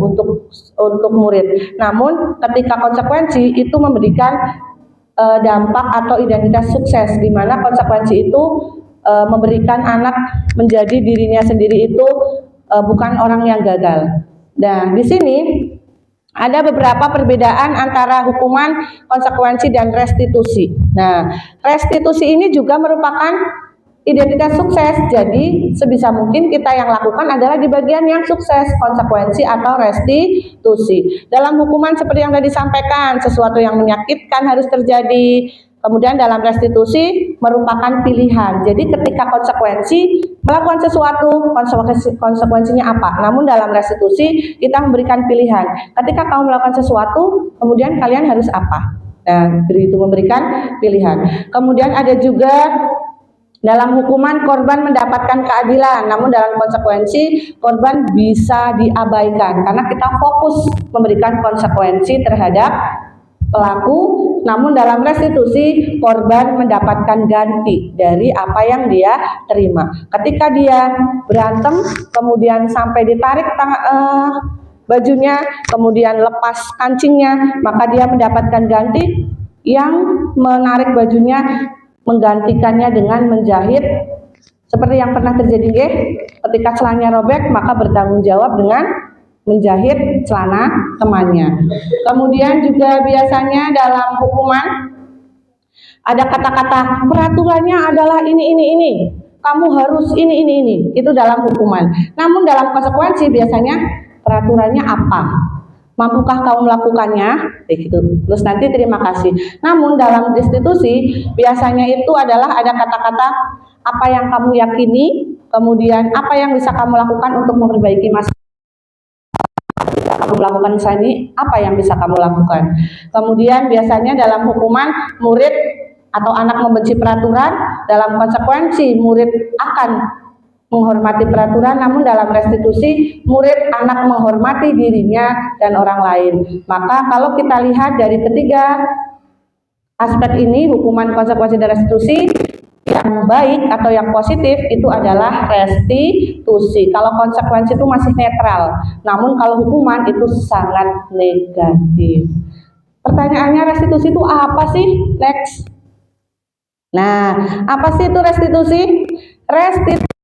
untuk murid. Namun ketika konsekuensi itu memberikan dampak atau identitas sukses, di mana konsekuensi itu memberikan anak menjadi dirinya sendiri itu bukan orang yang gagal. Nah, di sini ada beberapa perbedaan antara hukuman, konsekuensi, dan restitusi. Nah, restitusi ini juga merupakan identitas sukses. Jadi sebisa mungkin kita yang lakukan adalah di bagian yang sukses, konsekuensi atau restitusi. Dalam hukuman seperti yang tadi disampaikan, sesuatu yang menyakitkan harus terjadi. Kemudian dalam restitusi merupakan pilihan. Jadi ketika konsekuensi melakukan sesuatu, konsekuensinya apa? Namun dalam restitusi kita memberikan pilihan. Ketika kamu melakukan sesuatu, kemudian kalian harus apa? Nah, itu memberikan pilihan. Kemudian ada juga dalam hukuman korban mendapatkan keadilan, namun dalam konsekuensi korban bisa diabaikan karena kita fokus memberikan konsekuensi terhadap pelaku, namun dalam restitusi korban mendapatkan ganti dari apa yang dia terima. Ketika dia berantem, kemudian sampai ditarik bajunya, kemudian lepas kancingnya, maka dia mendapatkan ganti yang menarik bajunya, menggantikannya dengan menjahit Seperti yang pernah terjadi nggih, ketika celananya robek maka bertanggung jawab dengan menjahit celana temannya. Kemudian juga biasanya dalam hukuman ada kata-kata peraturannya adalah ini. Kamu harus ini. Itu dalam hukuman. Namun dalam konsekuensi biasanya peraturannya apa? Mampukah kamu melakukannya? Gitu. Terus nanti terima kasih. Namun dalam restitusi biasanya itu adalah ada kata-kata apa yang kamu yakini, kemudian apa yang bisa kamu lakukan untuk memperbaiki masalah. Kamu melakukan ini, apa yang bisa kamu lakukan? Kemudian biasanya dalam hukuman murid atau anak membenci peraturan, dalam konsekuensi murid akan menghormati peraturan, namun dalam restitusi murid anak menghormati dirinya dan orang lain. Maka kalau kita lihat dari ketiga aspek ini, hukuman, konsekuensi, dan restitusi, yang baik atau yang positif itu adalah restitusi. Kalau konsekuensi itu masih netral, namun kalau hukuman itu sangat negatif. Pertanyaannya, restitusi itu apa sih? Next. Nah, apa sih itu restitusi? Restitusi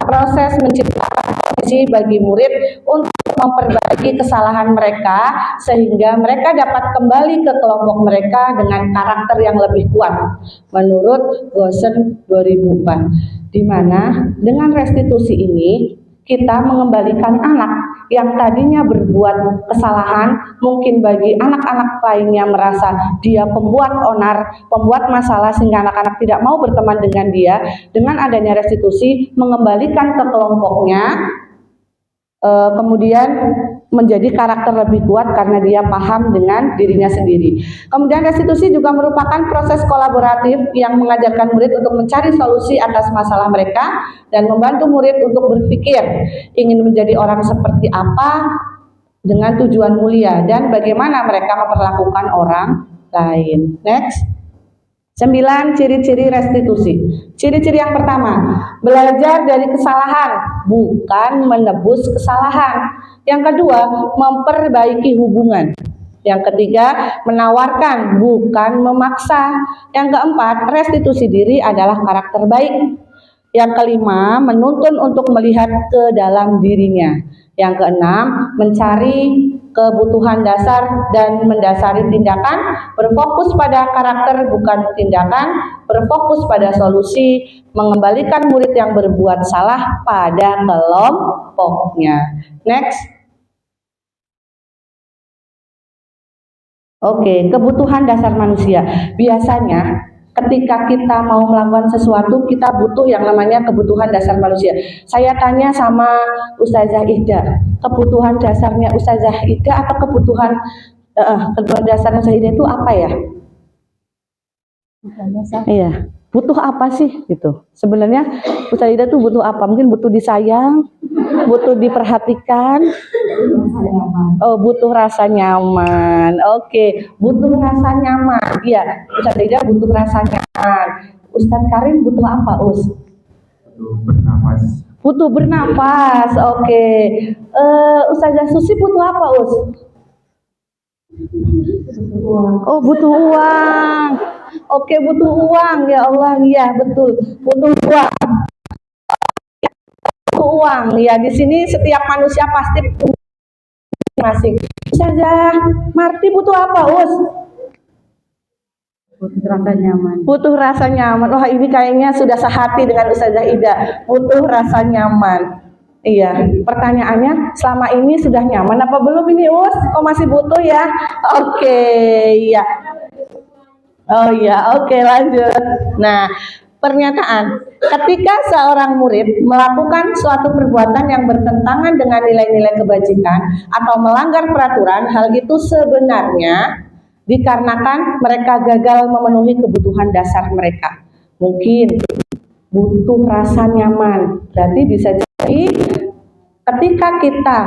proses menciptakan kondisi bagi murid untuk memperbaiki kesalahan mereka sehingga mereka dapat kembali ke kelompok mereka dengan karakter yang lebih kuat menurut Gosen 2004, di mana dengan restitusi ini kita mengembalikan anak yang tadinya berbuat kesalahan, mungkin bagi anak-anak lainnya merasa dia pembuat onar, pembuat masalah sehingga anak-anak tidak mau berteman dengan dia. Dengan adanya restitusi mengembalikan ke kelompoknya, kemudian menjadi karakter lebih kuat karena dia paham dengan dirinya sendiri. Kemudian restitusi juga merupakan proses kolaboratif yang mengajarkan murid untuk mencari solusi atas masalah mereka dan membantu murid untuk berpikir ingin menjadi orang seperti apa dengan tujuan mulia dan bagaimana mereka memperlakukan orang lain. Next. 9 ciri-ciri restitusi. Ciri-ciri yang pertama, belajar dari kesalahan, bukan menebus kesalahan. Yang kedua, memperbaiki hubungan. Yang ketiga, menawarkan, bukan memaksa. Yang keempat, restitusi diri adalah karakter baik. Yang kelima, menuntun untuk melihat ke dalam dirinya. Yang keenam, mencari kebutuhan dasar dan mendasari tindakan, berfokus pada karakter bukan tindakan, berfokus pada solusi, mengembalikan murid yang berbuat salah pada kelompoknya. Next. Oke, kebutuhan dasar manusia. Biasanya ketika kita mau melakukan sesuatu, kita butuh yang namanya kebutuhan dasar manusia. Saya tanya sama Ustazah Ida, kebutuhan dasarnya Ustazah Ida atau kebutuhan dasarnya Ustazah Ida itu apa ya? Iya, butuh apa sih gitu? Sebenarnya Ustazah Ida tuh butuh apa? Mungkin butuh disayang, butuh diperhatikan. Oh, butuh rasa nyaman. Oke, butuh rasa nyaman. Iya, Ustazah Ida butuh rasa nyaman. Ustaz Karim butuh apa, Us? Butuh bernafas. Butuh bernafas. Oke. Ustazah Susi butuh apa, Us? Oh, butuh uang. Oke, butuh uang. Ya Allah, ya betul. Butuh uang. Butuh uang. Ya, di sini setiap manusia pasti masing. Ustazah Marti butuh apa, Us? Butuh rasa nyaman. Butuh rasa nyaman. Wah, ini kayaknya sudah sehati dengan Ustazah Ida. Butuh rasa nyaman. Iya, pertanyaannya selama ini sudah nyaman apa belum ini, Us? Oh, masih butuh ya? Oke, iya. Oh iya, oke, lanjut. Nah, pernyataan, ketika seorang murid melakukan suatu perbuatan yang bertentangan dengan nilai-nilai kebajikan atau melanggar peraturan, hal itu sebenarnya dikarenakan mereka gagal memenuhi kebutuhan dasar mereka. Mungkin butuh rasa nyaman, berarti bisa jadi ketika kita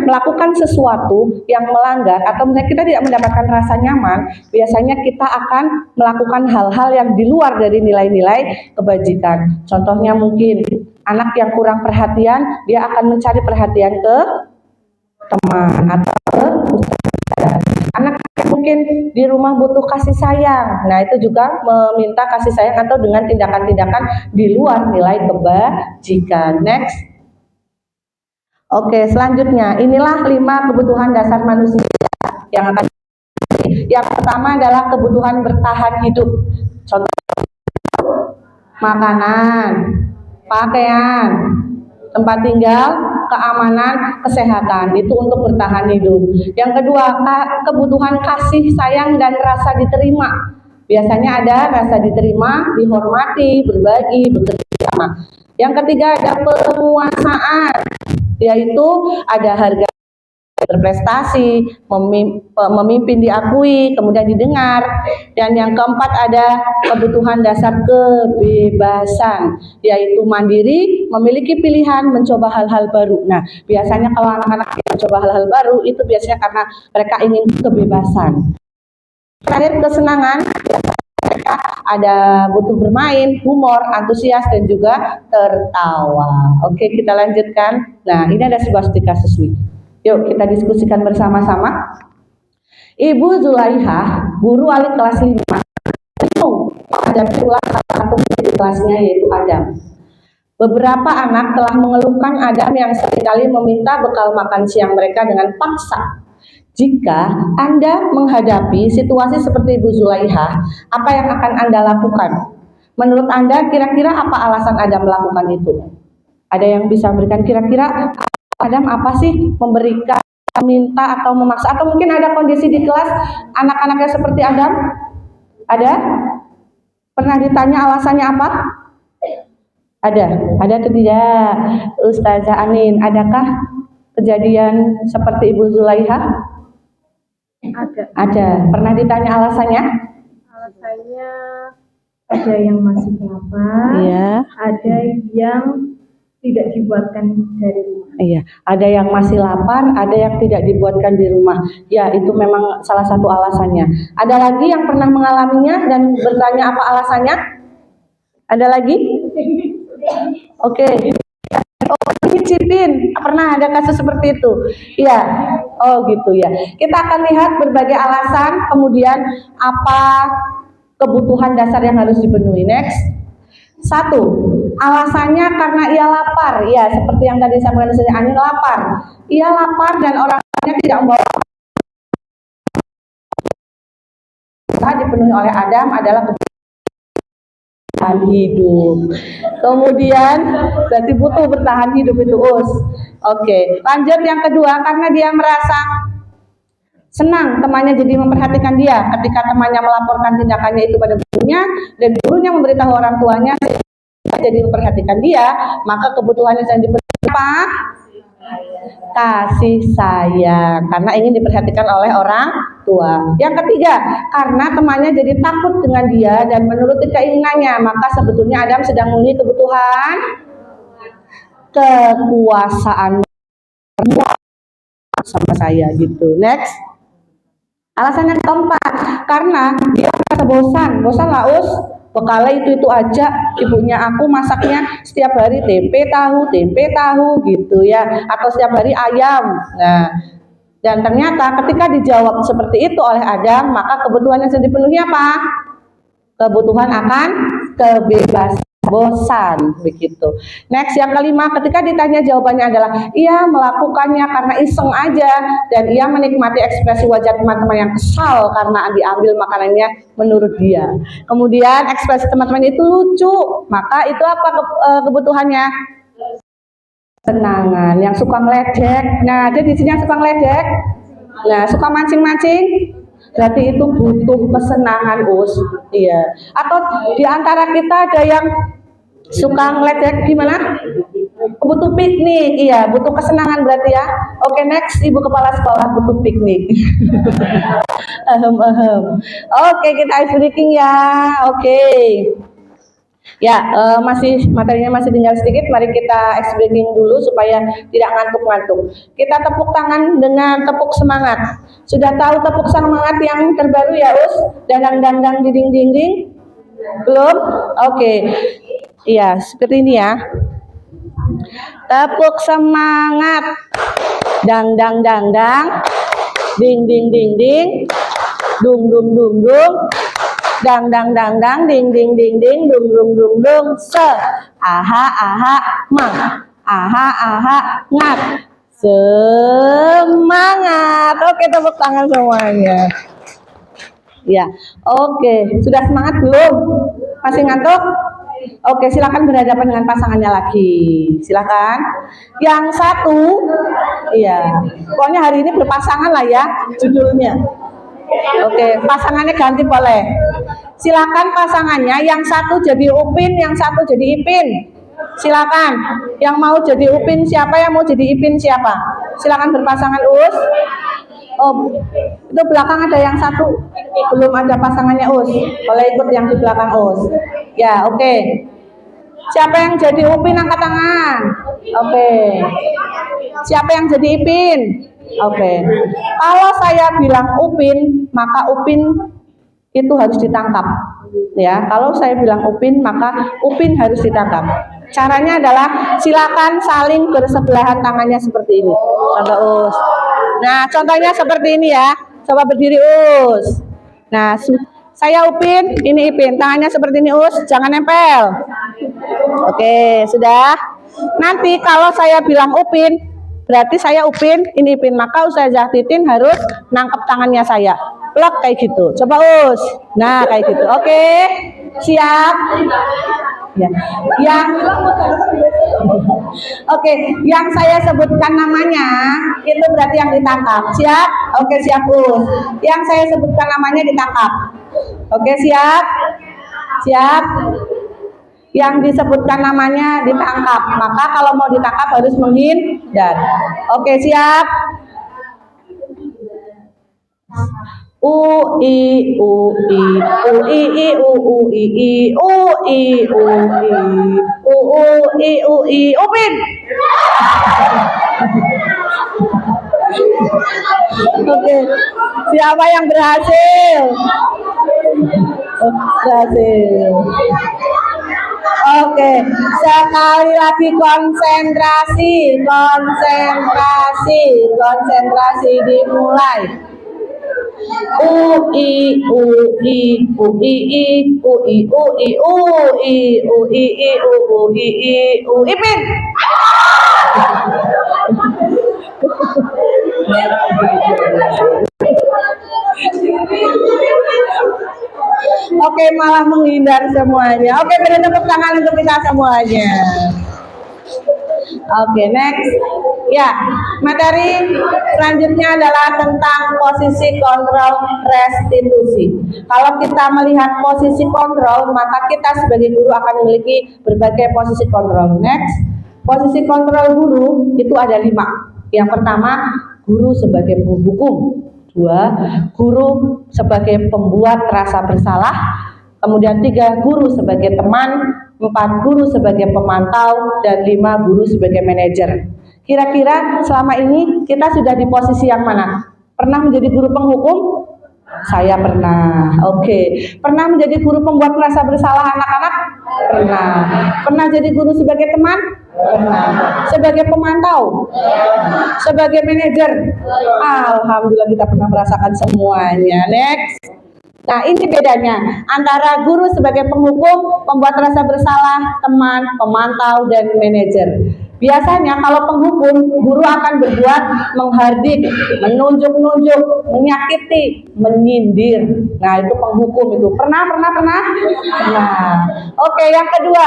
melakukan sesuatu yang melanggar atau misalnya kita tidak mendapatkan rasa nyaman, biasanya kita akan melakukan hal-hal yang di luar dari nilai-nilai kebajikan. Contohnya mungkin anak yang kurang perhatian, dia akan mencari perhatian ke teman atau ke anak yang mungkin di rumah butuh kasih sayang. Nah, itu juga meminta kasih sayang atau dengan tindakan-tindakan di luar nilai kebajikan. Next. Oke, selanjutnya inilah 5 kebutuhan dasar manusia yang akan. Yang pertama adalah kebutuhan bertahan hidup. Contoh makanan, pakaian, tempat tinggal, keamanan, kesehatan. Itu untuk bertahan hidup. Yang kedua, kebutuhan kasih sayang dan rasa diterima. Biasanya ada rasa diterima, dihormati, berbagi, bekerja sama. Yang ketiga ada penguasaan, yaitu ada harga berprestasi, memimpin diakui, kemudian didengar. Dan yang keempat ada kebutuhan dasar kebebasan, yaitu mandiri, memiliki pilihan, mencoba hal-hal baru. Nah, biasanya kalau anak-anak mencoba hal-hal baru, itu biasanya karena mereka ingin kebebasan. Terakhir, kesenangan. Mereka ada butuh bermain, humor, antusias, dan juga tertawa. Oke, kita lanjutkan. Nah, ini ada sebuah studi kasus nih. Yuk kita diskusikan bersama-sama. Ibu Zulaihah, guru wali kelas 5, ada pula salah satu di kelasnya yaitu Adam. Beberapa anak telah mengeluhkan Adam yang seringkali meminta bekal makan siang mereka dengan paksa. Jika Anda menghadapi situasi seperti Ibu Zulaihah, apa yang akan Anda lakukan? Menurut Anda kira-kira apa alasan Adam melakukan itu? Ada yang bisa berikan kira-kira Adam apa sih memberikan, minta atau memaksa, atau mungkin ada kondisi di kelas anak-anaknya seperti Adam? Ada? Pernah ditanya alasannya apa? Ada atau tidak? Ustazah Anin, adakah kejadian seperti Ibu Zulaihah? Ada. Pernah ditanya alasannya? Alasannya ada yang masih lapar, Iya. ada yang tidak dibuatkan dari rumah. Iya, ada yang masih lapar, ada yang tidak dibuatkan di rumah. Ya, itu memang salah satu alasannya. Ada lagi yang pernah mengalaminya dan bertanya apa alasannya? Ada lagi? Oke. Oh, dicipin. Pernah ada kasus seperti itu? Iya. Oh, gitu ya. Kita akan lihat berbagai alasan, kemudian apa kebutuhan dasar yang harus dipenuhi. Next. 1. Alasannya karena ia lapar. Ya, seperti yang tadi saya sampaikan, Anin lapar. Ia lapar dan orang tuanya tidak membawa. Dipenuhi oleh Adam adalah bertahan hidup. Kemudian berarti butuh bertahan hidup itu us. Oke, lanjut yang kedua, karena dia merasa senang temannya jadi memperhatikan dia ketika temannya melaporkan tindakannya itu pada gurunya dan gurunya memberitahu orang tuanya jadi memperhatikan dia, maka kebutuhannya yang dipenuhi apa? Kasih sayang, karena ingin diperhatikan oleh orang tua. Yang ketiga, karena temannya jadi takut dengan dia dan menuruti keinginannya, maka sebetulnya Adam sedang memenuhi kebutuhan kekuasaan sama saya gitu. Next. Alasan yang keempat, karena dia merasa bosan lah us, bekalnya itu aja, ibunya aku masaknya setiap hari tempe tahu gitu ya, atau setiap hari ayam. Nah, dan ternyata ketika dijawab seperti itu oleh Adam, maka kebutuhannya sudah dipenuhi apa? Kebutuhan akan kebebasan, bosan begitu. Next, yang kelima, ketika ditanya jawabannya adalah ia melakukannya karena iseng aja dan ia menikmati ekspresi wajah teman-teman yang kesal karena diambil makanannya menurut dia. Kemudian ekspresi teman-teman itu lucu, maka itu apa kebutuhannya? Senangan. Yang suka ngeledek, nah dia di sini yang suka ngeledek, nah suka mancing-mancing, berarti itu butuh kesenangan us. Iya. Atau di antara kita ada yang suka ngeledek gimana? Butuh piknik, iya, butuh kesenangan berarti ya. Oke, next, Ibu Kepala Sekolah butuh piknik. Oke, kita ice breaking ya. Oke. Ya, materinya masih tinggal sedikit. Mari kita ice breaking dulu supaya tidak ngantuk-ngantuk. Kita tepuk tangan dengan tepuk semangat. Sudah tahu tepuk semangat yang terbaru ya, Us? Dandang-dandang dinding-dinding? Belum? Oke. Iya, seperti ini ya. Tepuk semangat. Dang dang dang dang. Ding ding ding ding. dung dung dung dung, dang dang dang dang, ding ding ding ding, dung dung dung dung, se, aha aha, mang, aha aha, ngat. Semangat. Oke, tepuk tangan semuanya. Ya, oke. Sudah semangat belum? Masih ngantuk? Oke, silakan berhadapan dengan pasangannya lagi. Silakan. Yang satu, iya. Pokoknya hari ini berpasangan lah ya judulnya. Oke, pasangannya ganti boleh. Silakan pasangannya yang satu jadi Upin, yang satu jadi Ipin. Silakan. Yang mau jadi Upin siapa, yang mau jadi Ipin siapa? Silakan berpasangan Us. Oh, itu belakang ada yang satu belum ada pasangannya Us. Boleh ikut yang di belakang Us. Ya, oke. Siapa yang jadi Upin angkat tangan? Oke. Siapa yang jadi Ipin? Oke. Kalau saya bilang Upin, maka Upin itu harus ditangkap. Ya, kalau saya bilang Upin, maka Upin harus ditangkap. Caranya adalah silakan saling bersebelahan tangannya seperti ini. Contoh Us. Nah, contohnya seperti ini ya. Coba berdiri Us. Nah, saya Upin, ini Ipin. Tangannya seperti ini Us, jangan nempel. Oke, sudah. Nanti kalau saya bilang Upin, berarti saya Upin, ini Ipin. Maka Ustazah Titin harus nangkep tangannya saya. Plak kayak gitu. Coba Us. Nah, kayak gitu. Oke. Siap. Ya. Oke, yang saya sebutkan namanya itu berarti yang ditangkap. Siap? Oke, siap Us. Yang saya sebutkan namanya ditangkap. Oke, siap? Siap? Yang disebutkan namanya ditangkap. Maka kalau mau ditangkap harus menghindar. Oke, siap? U I U I U I I U U I I U I U I U I Upin. Oke, siapa yang berhasil? Berhasil. Oke, sekali lagi konsentrasi, konsentrasi, konsentrasi dimulai. U I U I U I I U I U I U I U I I U I I U Ipin. Oke, malah menghindar semuanya. Oke, beri tepuk tangan untuk kita semuanya. Oke, next. Ya, materi selanjutnya adalah tentang posisi kontrol restitusi. Kalau kita melihat posisi kontrol, maka kita sebagai guru akan memiliki berbagai posisi kontrol. Next, posisi kontrol guru itu ada 5. Yang pertama, guru sebagai penghukum. 2, guru sebagai pembuat rasa bersalah. Kemudian 3, guru sebagai teman. 4, guru sebagai pemantau. Dan 5, guru sebagai manajer. Kira-kira selama ini kita sudah di posisi yang mana? Pernah menjadi guru penghukum? Saya pernah. Oke. Pernah menjadi guru pembuat rasa bersalah anak-anak? Pernah. Pernah jadi guru sebagai teman? Pernah. Sebagai pemantau? Sebagai manajer? Alhamdulillah kita pernah merasakan semuanya. Next. Nah, ini bedanya antara guru sebagai penghukum, pembuat rasa bersalah, teman, pemantau, dan manajer. Biasanya kalau penghukum, guru akan berbuat menghardik, menunjuk-nunjuk, menyakiti, menyindir. Nah, itu penghukum itu. Pernah? Nah, oke, yang kedua.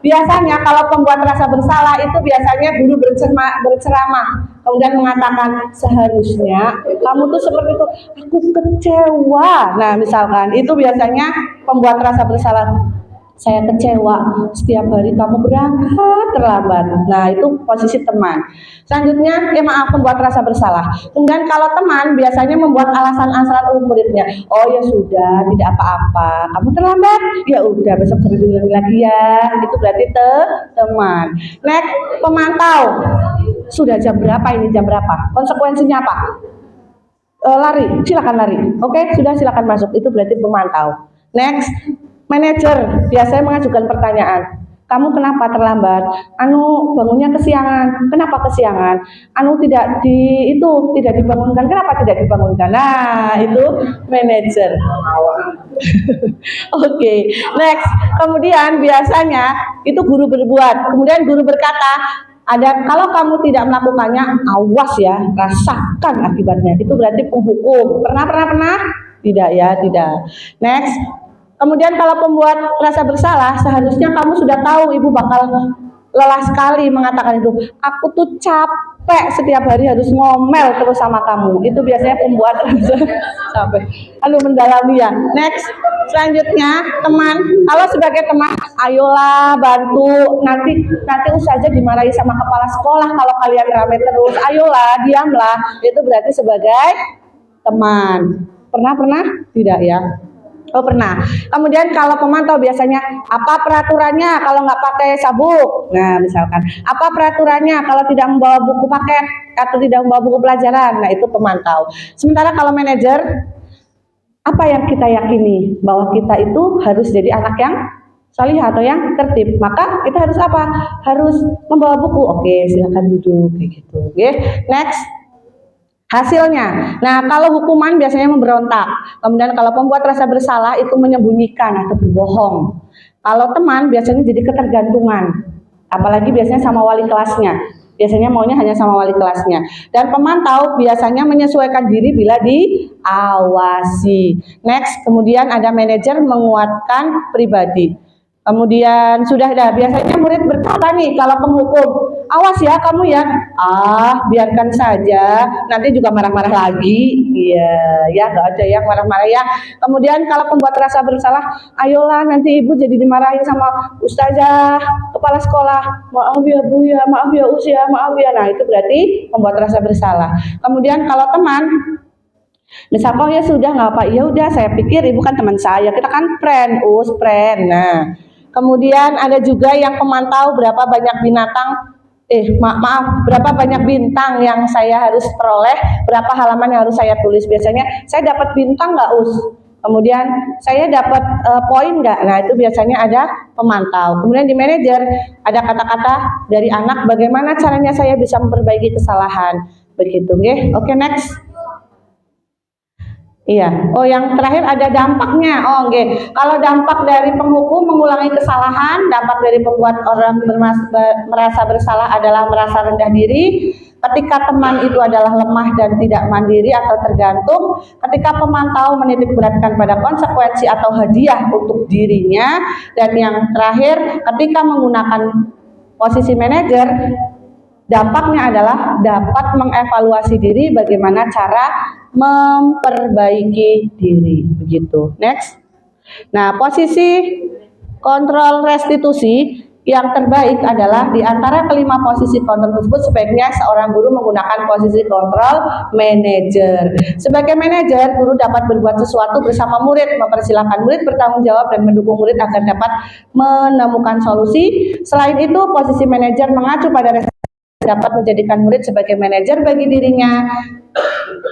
Biasanya kalau pembuat rasa bersalah itu biasanya guru berceramah, kemudian mengatakan seharusnya kamu tuh seperti itu, aku kecewa. Nah, misalkan itu biasanya pembuat rasa bersalah. Saya kecewa, setiap hari kamu berangkat terlambat. Nah, itu posisi teman. Selanjutnya, maaf, pembuat rasa bersalah. Kemudian kalau teman biasanya membuat alasan-alasan untuk muridnya. Oh ya sudah, tidak apa-apa. Kamu terlambat? Ya udah, besok berulang lagi ya. Itu berarti teman. Next, pemantau. Sudah jam berapa ini? Jam berapa? Konsekuensinya apa? Lari, silakan lari. Oke, sudah silakan masuk. Itu berarti pemantau. Next. Manajer biasanya mengajukan pertanyaan. kamu kenapa terlambat? Anu bangunnya kesiangan. Kenapa kesiangan? Anu tidak dibangunkan. Kenapa tidak dibangunkan? Nah, itu manajer. Oke, next. Kemudian biasanya itu guru berbuat. Kemudian guru berkata, kalau kamu tidak melakukannya, awas ya, rasakan akibatnya. Itu berarti penghukum. Pernah? Tidak ya, tidak. Next. Kemudian kalau pembuat rasa bersalah, seharusnya kamu sudah tahu ibu bakal lelah sekali mengatakan itu. Aku tuh capek setiap hari harus ngomel terus sama kamu. Itu biasanya pembuat rasa capek. Aduh, mendalami ya. Next, selanjutnya teman. Kalau sebagai teman, ayolah bantu. Nanti usah aja dimarahi sama kepala sekolah kalau kalian rame terus. Ayolah, diamlah. Itu berarti sebagai teman. Pernah? Tidak ya. Oh pernah. Kemudian kalau pemantau biasanya apa peraturannya kalau nggak pakai sabuk? Nah misalkan apa peraturannya kalau tidak membawa buku paket atau tidak membawa buku pelajaran? Nah itu pemantau. Sementara kalau manajer, apa yang kita yakini bahwa kita itu harus jadi anak yang salihah atau yang tertib, maka kita harus apa? Harus membawa buku. Oke, silakan duduk kayak gitu. Oke, next. Hasilnya, nah kalau hukuman biasanya memberontak, kemudian kalau pembuat rasa bersalah itu menyembunyikan atau berbohong. Kalau teman biasanya jadi ketergantungan, apalagi biasanya sama wali kelasnya, biasanya maunya hanya sama wali kelasnya. Dan pemantau biasanya menyesuaikan diri bila diawasi. Next, kemudian ada manajer menguatkan pribadi. Kemudian sudah ada, biasanya murid berkata nih kalau penghukum, awas ya kamu ya, biarkan saja, nanti juga marah-marah lagi. Iya, ya nggak ada yang marah-marah ya. Kemudian kalau pembuat rasa bersalah, ayolah nanti ibu jadi dimarahin sama ustazah, kepala sekolah, maaf ya bu ya, maaf ya usia, maaf ya. Nah itu berarti pembuat rasa bersalah. Kemudian kalau teman, misal ya sudah nggak apa, ya udah saya pikir ibu kan teman saya, kita kan friend. Nah kemudian ada juga yang pemantau berapa banyak berapa banyak bintang yang saya harus peroleh, berapa halaman yang harus saya tulis. Biasanya saya dapat bintang nggak kemudian saya dapat poin nggak. Nah itu biasanya ada pemantau. Kemudian di manajer ada kata-kata dari anak, bagaimana caranya saya bisa memperbaiki kesalahan begitu. Oke, next. Iya. Oh, yang terakhir ada dampaknya. Kalau dampak dari penghukum mengulangi kesalahan, dampak dari membuat orang merasa bersalah adalah merasa rendah diri. Ketika teman itu adalah lemah dan tidak mandiri atau tergantung. Ketika pemantau menitik beratkan pada konsekuensi atau hadiah untuk dirinya. Dan yang terakhir, ketika menggunakan posisi manajer, dampaknya adalah dapat mengevaluasi diri, bagaimana cara memperbaiki diri begitu. Next. Nah, posisi kontrol restitusi yang terbaik adalah di antara kelima posisi kontrol tersebut sebaiknya seorang guru menggunakan posisi kontrol manajer. Sebagai manajer, guru dapat berbuat sesuatu bersama murid, mempersilahkan murid bertanggung jawab dan mendukung murid agar dapat menemukan solusi. Selain itu, posisi manajer mengacu pada dapat menjadikan murid sebagai manajer bagi dirinya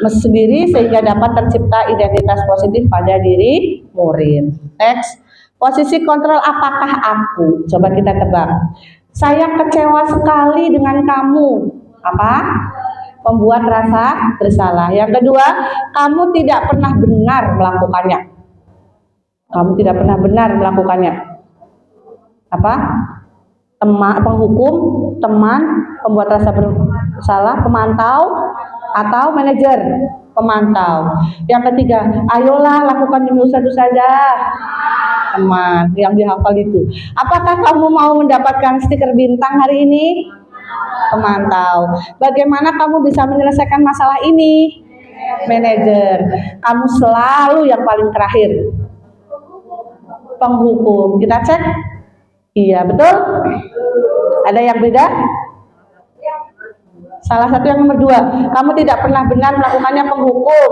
sendiri sehingga dapat tercipta identitas positif pada diri murid. Next, posisi kontrol apakah aku? Coba kita tebak. Saya kecewa sekali dengan kamu. Apa? Pembuat rasa bersalah. Yang kedua, kamu tidak pernah benar melakukannya. Kamu tidak pernah benar melakukannya. Apa? Penghukum, teman, pembuat rasa bersalah, pemantau, atau manajer, pemantau. Yang ketiga, ayolah lakukan demi saja, teman yang dihafal itu. Apakah kamu mau mendapatkan stiker bintang hari ini? Pemantau. Bagaimana kamu bisa menyelesaikan masalah ini? Manajer. Kamu selalu yang paling terakhir. Penghukum. Kita cek. Iya, betul? Ada yang beda? Salah satu yang nomor 2, kamu tidak pernah benar melakukannya, penghukum.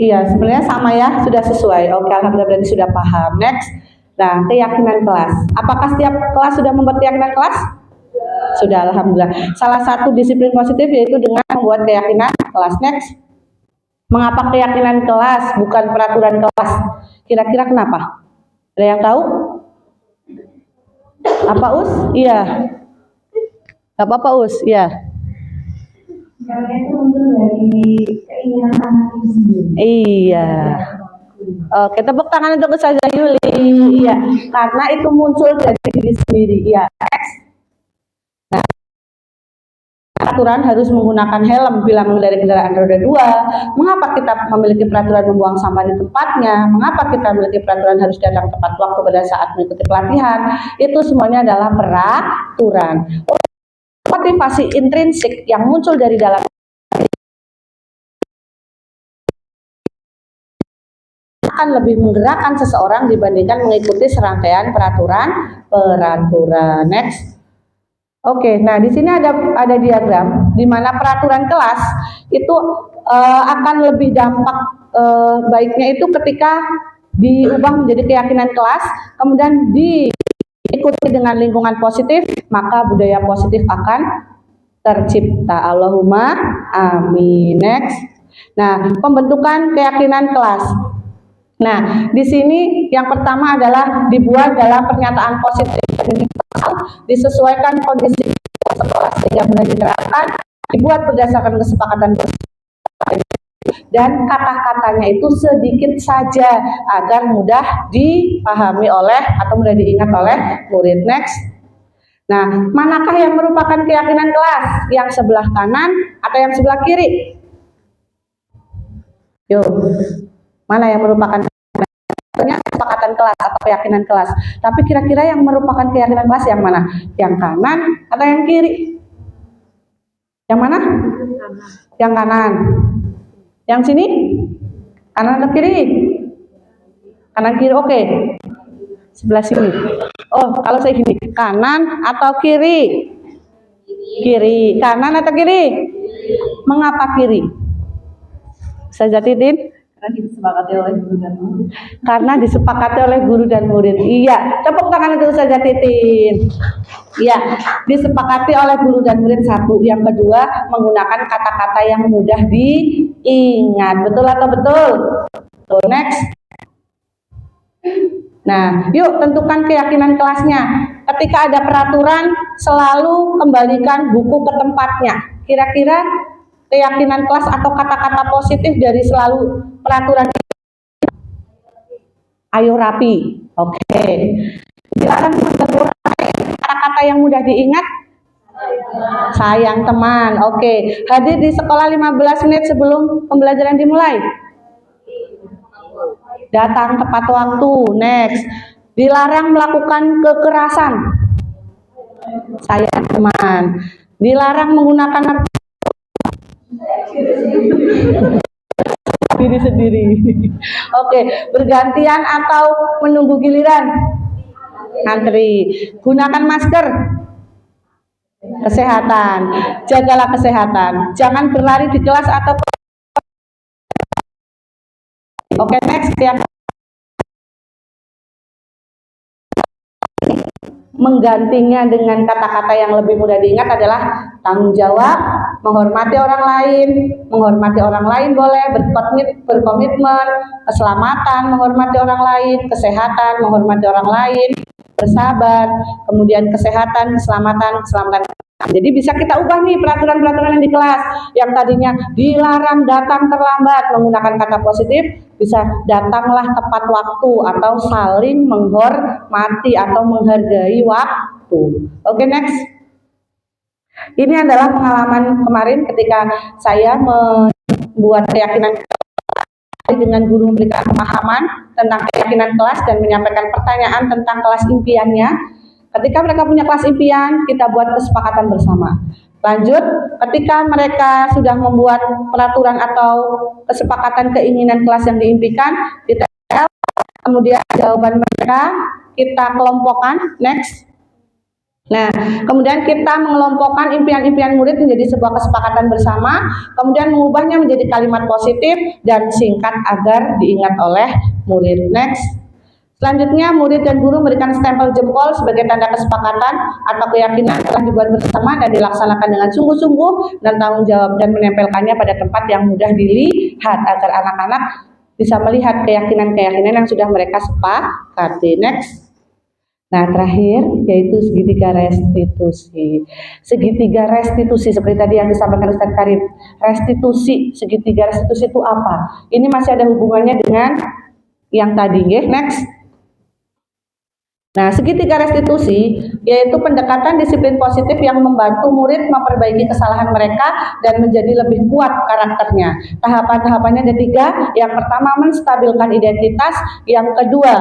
Iya, sebenarnya sama ya, sudah sesuai. Oke, alhamdulillah berarti sudah paham. Next. Nah, keyakinan kelas. Apakah setiap kelas sudah membuat keyakinan kelas? Sudah, alhamdulillah. Salah satu disiplin positif yaitu dengan membuat keyakinan kelas. Next. Mengapa keyakinan kelas bukan peraturan kelas? Kira-kira kenapa? Ada yang tahu? Apa Us? Iya. Gak apa-apa Us, iya. Karena itu muncul dari keinginan anak itu sendiri. Iya. Oke, tepuk tangan untuk Ustazah Yuli. Iya, karena itu muncul dari diri sendiri. Iya. Nah, peraturan harus menggunakan helm bila mengendarai kendaraan roda 2. Mengapa kita memiliki peraturan membuang sampah di tempatnya? Mengapa kita memiliki peraturan harus datang tepat waktu pada saat mengikuti pelatihan? Itu semuanya adalah peraturan. Motivasi intrinsik yang muncul dari dalam akan lebih menggerakkan seseorang dibandingkan mengikuti serangkaian peraturan. Next. Oke, nah di sini ada diagram di mana peraturan kelas itu akan lebih dampak baiknya itu ketika diubah menjadi keyakinan kelas, kemudian diikuti dengan lingkungan positif, maka budaya positif akan tercipta. Allahumma amin. Next. Nah, pembentukan keyakinan kelas. Nah, di sini yang pertama adalah dibuat dalam pernyataan positif, disesuaikan kondisi sekolah sehingga mudah diterapkan, dibuat berdasarkan kesepakatan dan kata-katanya itu sedikit saja agar mudah dipahami oleh atau mudah diingat oleh murid. Next. Nah, manakah yang merupakan keyakinan kelas? Yang sebelah kanan atau yang sebelah kiri? Yuk, mana yang merupakan kesepakatan kelas atau keyakinan kelas? Tapi kira-kira yang merupakan keyakinan kelas yang mana? Yang kanan atau yang kiri? Yang mana? Yang kanan. Yang sini? Kanan atau kiri? Kanan kiri, oke. Sebelah sini. Oh, kalau saya gini, kanan atau kiri? Kiri. Kanan atau kiri? Mengapa kiri? Saya jatitin? Karena disepakati oleh guru dan murid. Iya, tepuk tangan itu saja Titin. Iya, disepakati oleh guru dan murid satu. Yang kedua, menggunakan kata-kata yang mudah diingat. Betul atau betul? So, next. Nah, yuk tentukan keyakinan kelasnya. Ketika ada peraturan, selalu kembalikan buku ke tempatnya. Kira-kira keyakinan kelas atau kata-kata positif dari selalu peraturan. Ayo rapi. Oke. Dilarang kata-kata yang mudah diingat. Sayang teman. Oke. Hadir di sekolah 15 menit sebelum pembelajaran dimulai. Datang tepat waktu. Next. Dilarang melakukan kekerasan. Sayang teman. Dilarang menggunakan diri sendiri. Oke, bergantian atau menunggu giliran? Antri. Gunakan masker. Kesehatan. Jagalah kesehatan. Jangan berlari di kelas atau. Oke, next ya. Menggantinya dengan kata-kata yang lebih mudah diingat adalah tanggung jawab, menghormati orang lain boleh, berkomitmen, keselamatan, menghormati orang lain, kesehatan, menghormati orang lain, bersabar, kemudian kesehatan, keselamatan. Jadi bisa kita ubah nih peraturan-peraturan yang di kelas. Yang tadinya dilarang datang terlambat menggunakan kata positif, bisa datanglah tepat waktu atau saling menghormati atau menghargai waktu. Oke, next. Ini adalah pengalaman kemarin ketika saya membuat keyakinan dengan guru memberikan pemahaman tentang keyakinan kelas dan menyampaikan pertanyaan tentang kelas impiannya. Ketika mereka punya kelas impian, kita buat kesepakatan bersama. Lanjut, ketika mereka sudah membuat peraturan atau kesepakatan keinginan kelas yang diimpikan, kita kemudian jawaban mereka kita kelompokkan. Next. Nah, kemudian kita mengelompokkan impian-impian murid menjadi sebuah kesepakatan bersama, kemudian mengubahnya menjadi kalimat positif dan singkat agar diingat oleh murid. Next. Selanjutnya, murid dan guru memberikan stempel jempol sebagai tanda kesepakatan atau keyakinan telah dibuat bersama dan dilaksanakan dengan sungguh-sungguh dan tanggung jawab dan menempelkannya pada tempat yang mudah dilihat agar anak-anak bisa melihat keyakinan-keyakinan yang sudah mereka sepakati. Next. Nah, terakhir yaitu segitiga restitusi. Segitiga restitusi seperti tadi yang disampaikan Ustaz Karim. Restitusi, segitiga restitusi itu apa? Ini masih ada hubungannya dengan yang tadi, ya. Next. Nah, segitiga restitusi yaitu pendekatan disiplin positif yang membantu murid memperbaiki kesalahan mereka dan menjadi lebih kuat karakternya. Tahapan-tahapannya ada 3. Yang pertama, menstabilkan identitas. Yang kedua,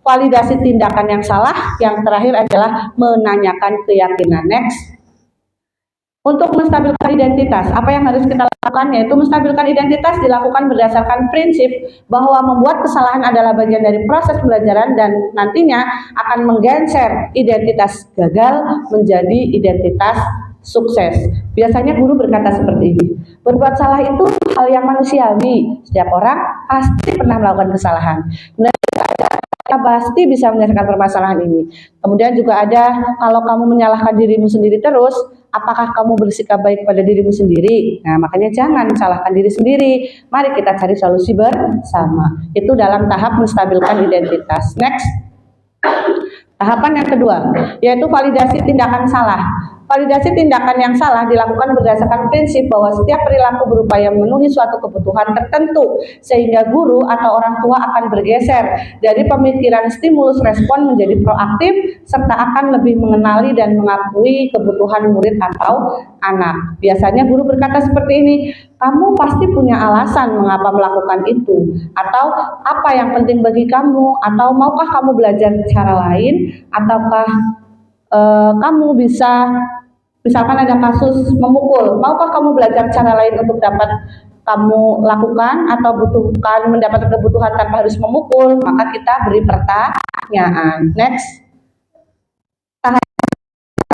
validasi tindakan yang salah. Yang terakhir adalah menanyakan keyakinan. Next. Untuk menstabilkan identitas, apa yang harus kita lakukan? Yaitu menstabilkan identitas dilakukan berdasarkan prinsip bahwa membuat kesalahan adalah bagian dari proses pembelajaran dan nantinya akan menggeser identitas gagal menjadi identitas sukses. Biasanya guru berkata seperti ini, berbuat salah itu hal yang manusiawi, setiap orang pasti pernah melakukan kesalahan. Kita pasti bisa menyelesaikan permasalahan ini. Kemudian juga ada, kalau kamu menyalahkan dirimu sendiri terus, apakah kamu bersikap baik pada dirimu sendiri? Nah, makanya jangan salahkan diri sendiri. Mari kita cari solusi bersama. Itu dalam tahap menstabilkan identitas. Next. Tahapan yang kedua, yaitu validasi tindakan salah. Validasi tindakan yang salah dilakukan berdasarkan prinsip bahwa setiap perilaku berupaya memenuhi suatu kebutuhan tertentu, sehingga guru atau orang tua akan bergeser dari pemikiran stimulus respon menjadi proaktif, serta akan lebih mengenali dan mengakui kebutuhan murid atau anak. Biasanya guru berkata seperti ini, kamu pasti punya alasan mengapa melakukan itu, atau apa yang penting bagi kamu, atau maukah kamu belajar cara lain, ataukah kamu bisa, misalkan ada kasus memukul, maukah kamu belajar cara lain untuk dapat kamu lakukan, atau butuhkan mendapatkan kebutuhan tanpa harus memukul? Maka kita beri pertanyaan. Next.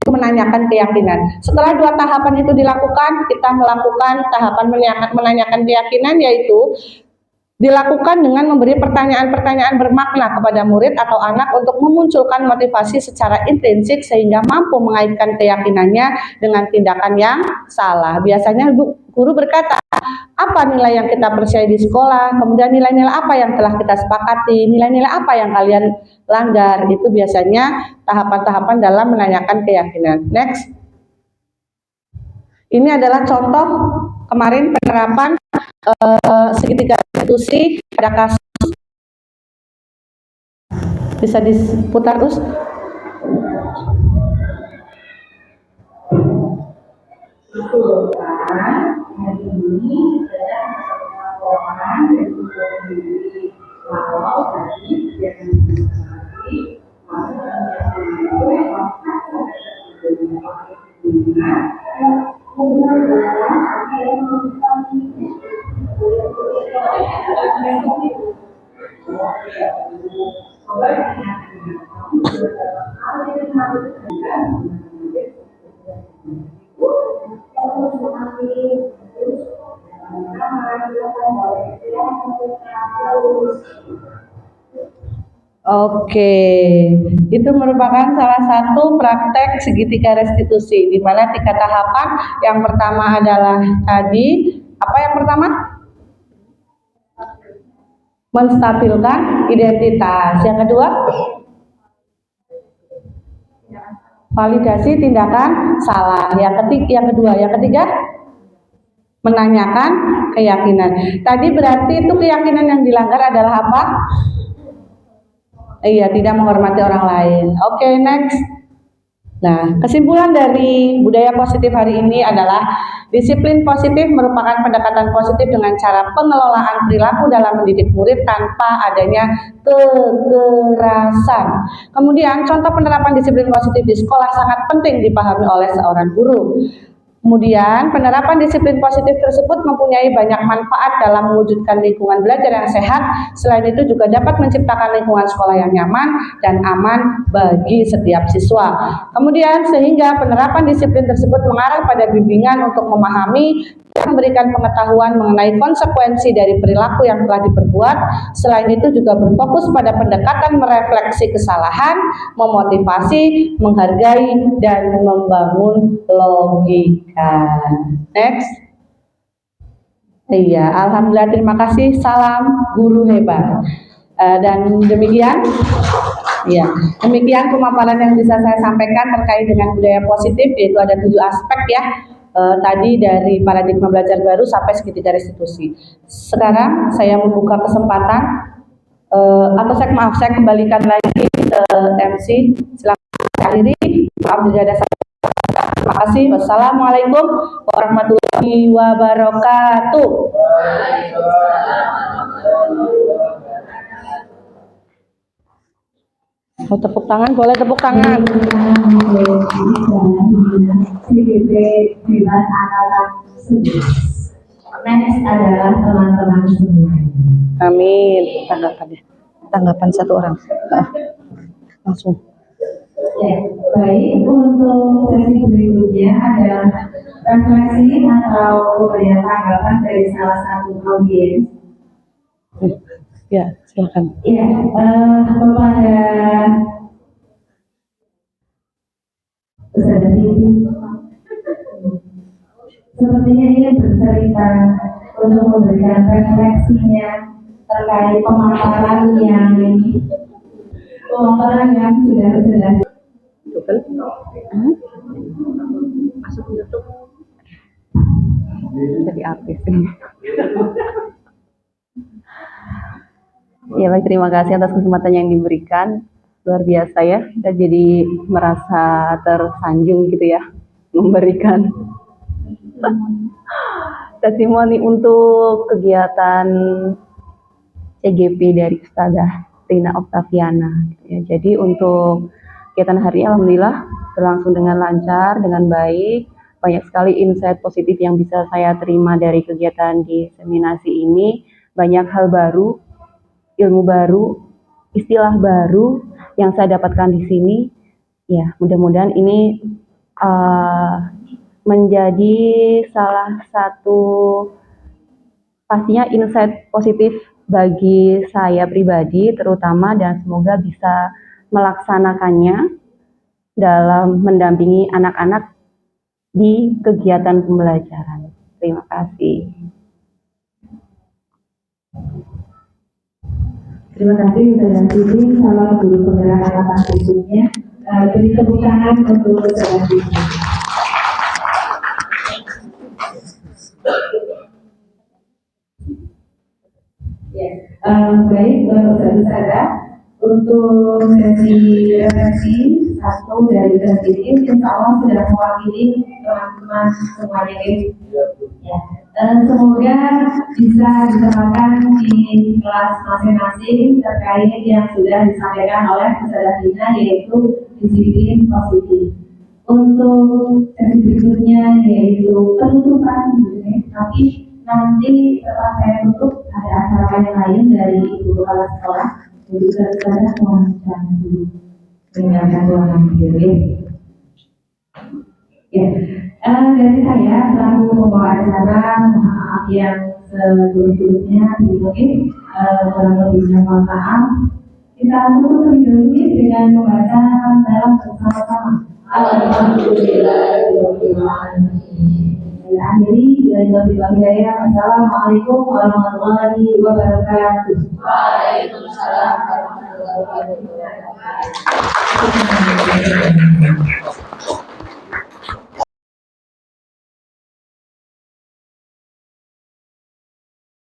Menanyakan keyakinan. Setelah 2 tahapan itu dilakukan, kita melakukan tahapan menanyakan keyakinan, yaitu dilakukan dengan memberi pertanyaan-pertanyaan bermakna kepada murid atau anak untuk memunculkan motivasi secara intrinsik sehingga mampu mengaitkan keyakinannya dengan tindakan yang salah. Biasanya guru berkata, apa nilai yang kita percaya di sekolah, kemudian nilai-nilai apa yang telah kita sepakati, nilai-nilai apa yang kalian langgar. Itu biasanya tahapan-tahapan dalam menanyakan keyakinan. Next. Ini adalah contoh kemarin penerapan segitiga restitusi pada kasus. Bisa diputar terus. Hari ini sedang melaporkan dan juga sendiri kalau tadi jangan lagi Oke, itu merupakan salah satu praktek segitiga restitusi, di mana 3 tahapan. Yang pertama adalah tadi, apa yang pertama? Menstabilkan identitas. Yang kedua? Validasi tindakan salah. Yang ketiga? Menanyakan keyakinan. Tadi berarti itu keyakinan yang dilanggar adalah apa? Iya, tidak menghormati orang lain. Oke, next. Nah, kesimpulan dari budaya positif hari ini adalah disiplin positif merupakan pendekatan positif dengan cara pengelolaan perilaku dalam mendidik murid tanpa adanya kekerasan. Kemudian, contoh penerapan disiplin positif di sekolah sangat penting dipahami oleh seorang guru. Kemudian, penerapan disiplin positif tersebut mempunyai banyak manfaat dalam mewujudkan lingkungan belajar yang sehat. Selain itu juga dapat menciptakan lingkungan sekolah yang nyaman dan aman bagi setiap siswa. Kemudian, sehingga penerapan disiplin tersebut mengarah pada bimbingan untuk memahami dan memberikan pengetahuan mengenai konsekuensi dari perilaku yang telah diperbuat. Selain itu juga berfokus pada pendekatan merefleksi kesalahan, memotivasi, menghargai, dan membangun logika. Next. Iya, alhamdulillah, terima kasih. Salam guru hebat. Dan demikian Ya, demikian pemaparan yang bisa saya sampaikan terkait dengan budaya positif, yaitu ada 7 aspek ya. Tadi dari paradigma belajar baru sampai segitiga restitusi. Sekarang saya membuka kesempatan, saya kembalikan lagi ke MC. Silakan akhiri. Maaf jika ada salah. Terima kasih. Wassalamualaikum warahmatullahi wabarakatuh. Mau tepuk tangan? Boleh tepuk tangan. CGP Bebas Angkatan 11. Next adalah teman-teman semua. Amin. Tanggapan satu orang. Langsung. Ya, baik. Untuk sesi berikutnya adalah refleksi atau pemberian tanggapan dari salah satu audiens. Ya, silakan. Ya, kepada peserta ini, sepertinya ia bercerita untuk memberikan refleksinya terkait pemaparan yang sudah Masuk YouTube. Jadi artis ini. Ya baik, terima kasih atas kesempatan yang diberikan. Luar biasa ya, kita jadi merasa tersanjung gitu ya, memberikan testimoni untuk kegiatan CGP dari Ustadzah Rina Oktaviana. Ya, jadi untuk kegiatan hari ini alhamdulillah berlangsung dengan lancar, dengan baik. Banyak sekali insight positif yang bisa saya terima dari kegiatan diseminasi ini. Banyak hal baru, ilmu baru, istilah baru yang saya dapatkan di sini. Ya, mudah-mudahan ini menjadi salah satu pastinya insight positif bagi saya pribadi terutama, dan semoga bisa melaksanakannya dalam mendampingi anak-anak di kegiatan pembelajaran. Terima kasih. Terima kasih Ustazah Siti, salam guru penggerak angkatan khususnya. Beri tepuk tangan untuk Ustazah Siti. Ya, baik Ustazah, untuk sesi refleksi satu dari Ustazah Siti, insya Allah sudah mewakili teman-teman semuanya. Ya. Semoga bisa diterapkan di kelas masing-masing terkait yang sudah disampaikan oleh Ustazah Rina, yaitu disiplin positif. Untuk sesi berikutnya yaitu penutupan, tapi nanti setelah saya tutup ada acara yang lain dari Ibu Kepala Sekolah. Jadi Ustazah mohon jangan dulu meninggalkan ruangan video. Ya. Dari saya selaku pembawa acara, mohon maaf yang sebelum-sebelumnya mungkin kurang lebihnya mohon maaf. Kita tutup terlebih dahulu dengan membaca dalam bersama-sama. Saya akhiri dengan bilang Assalamualaikum warahmatullahi wabarakatuh. Waalaikumsalam warahmatullahi wabarakatuh.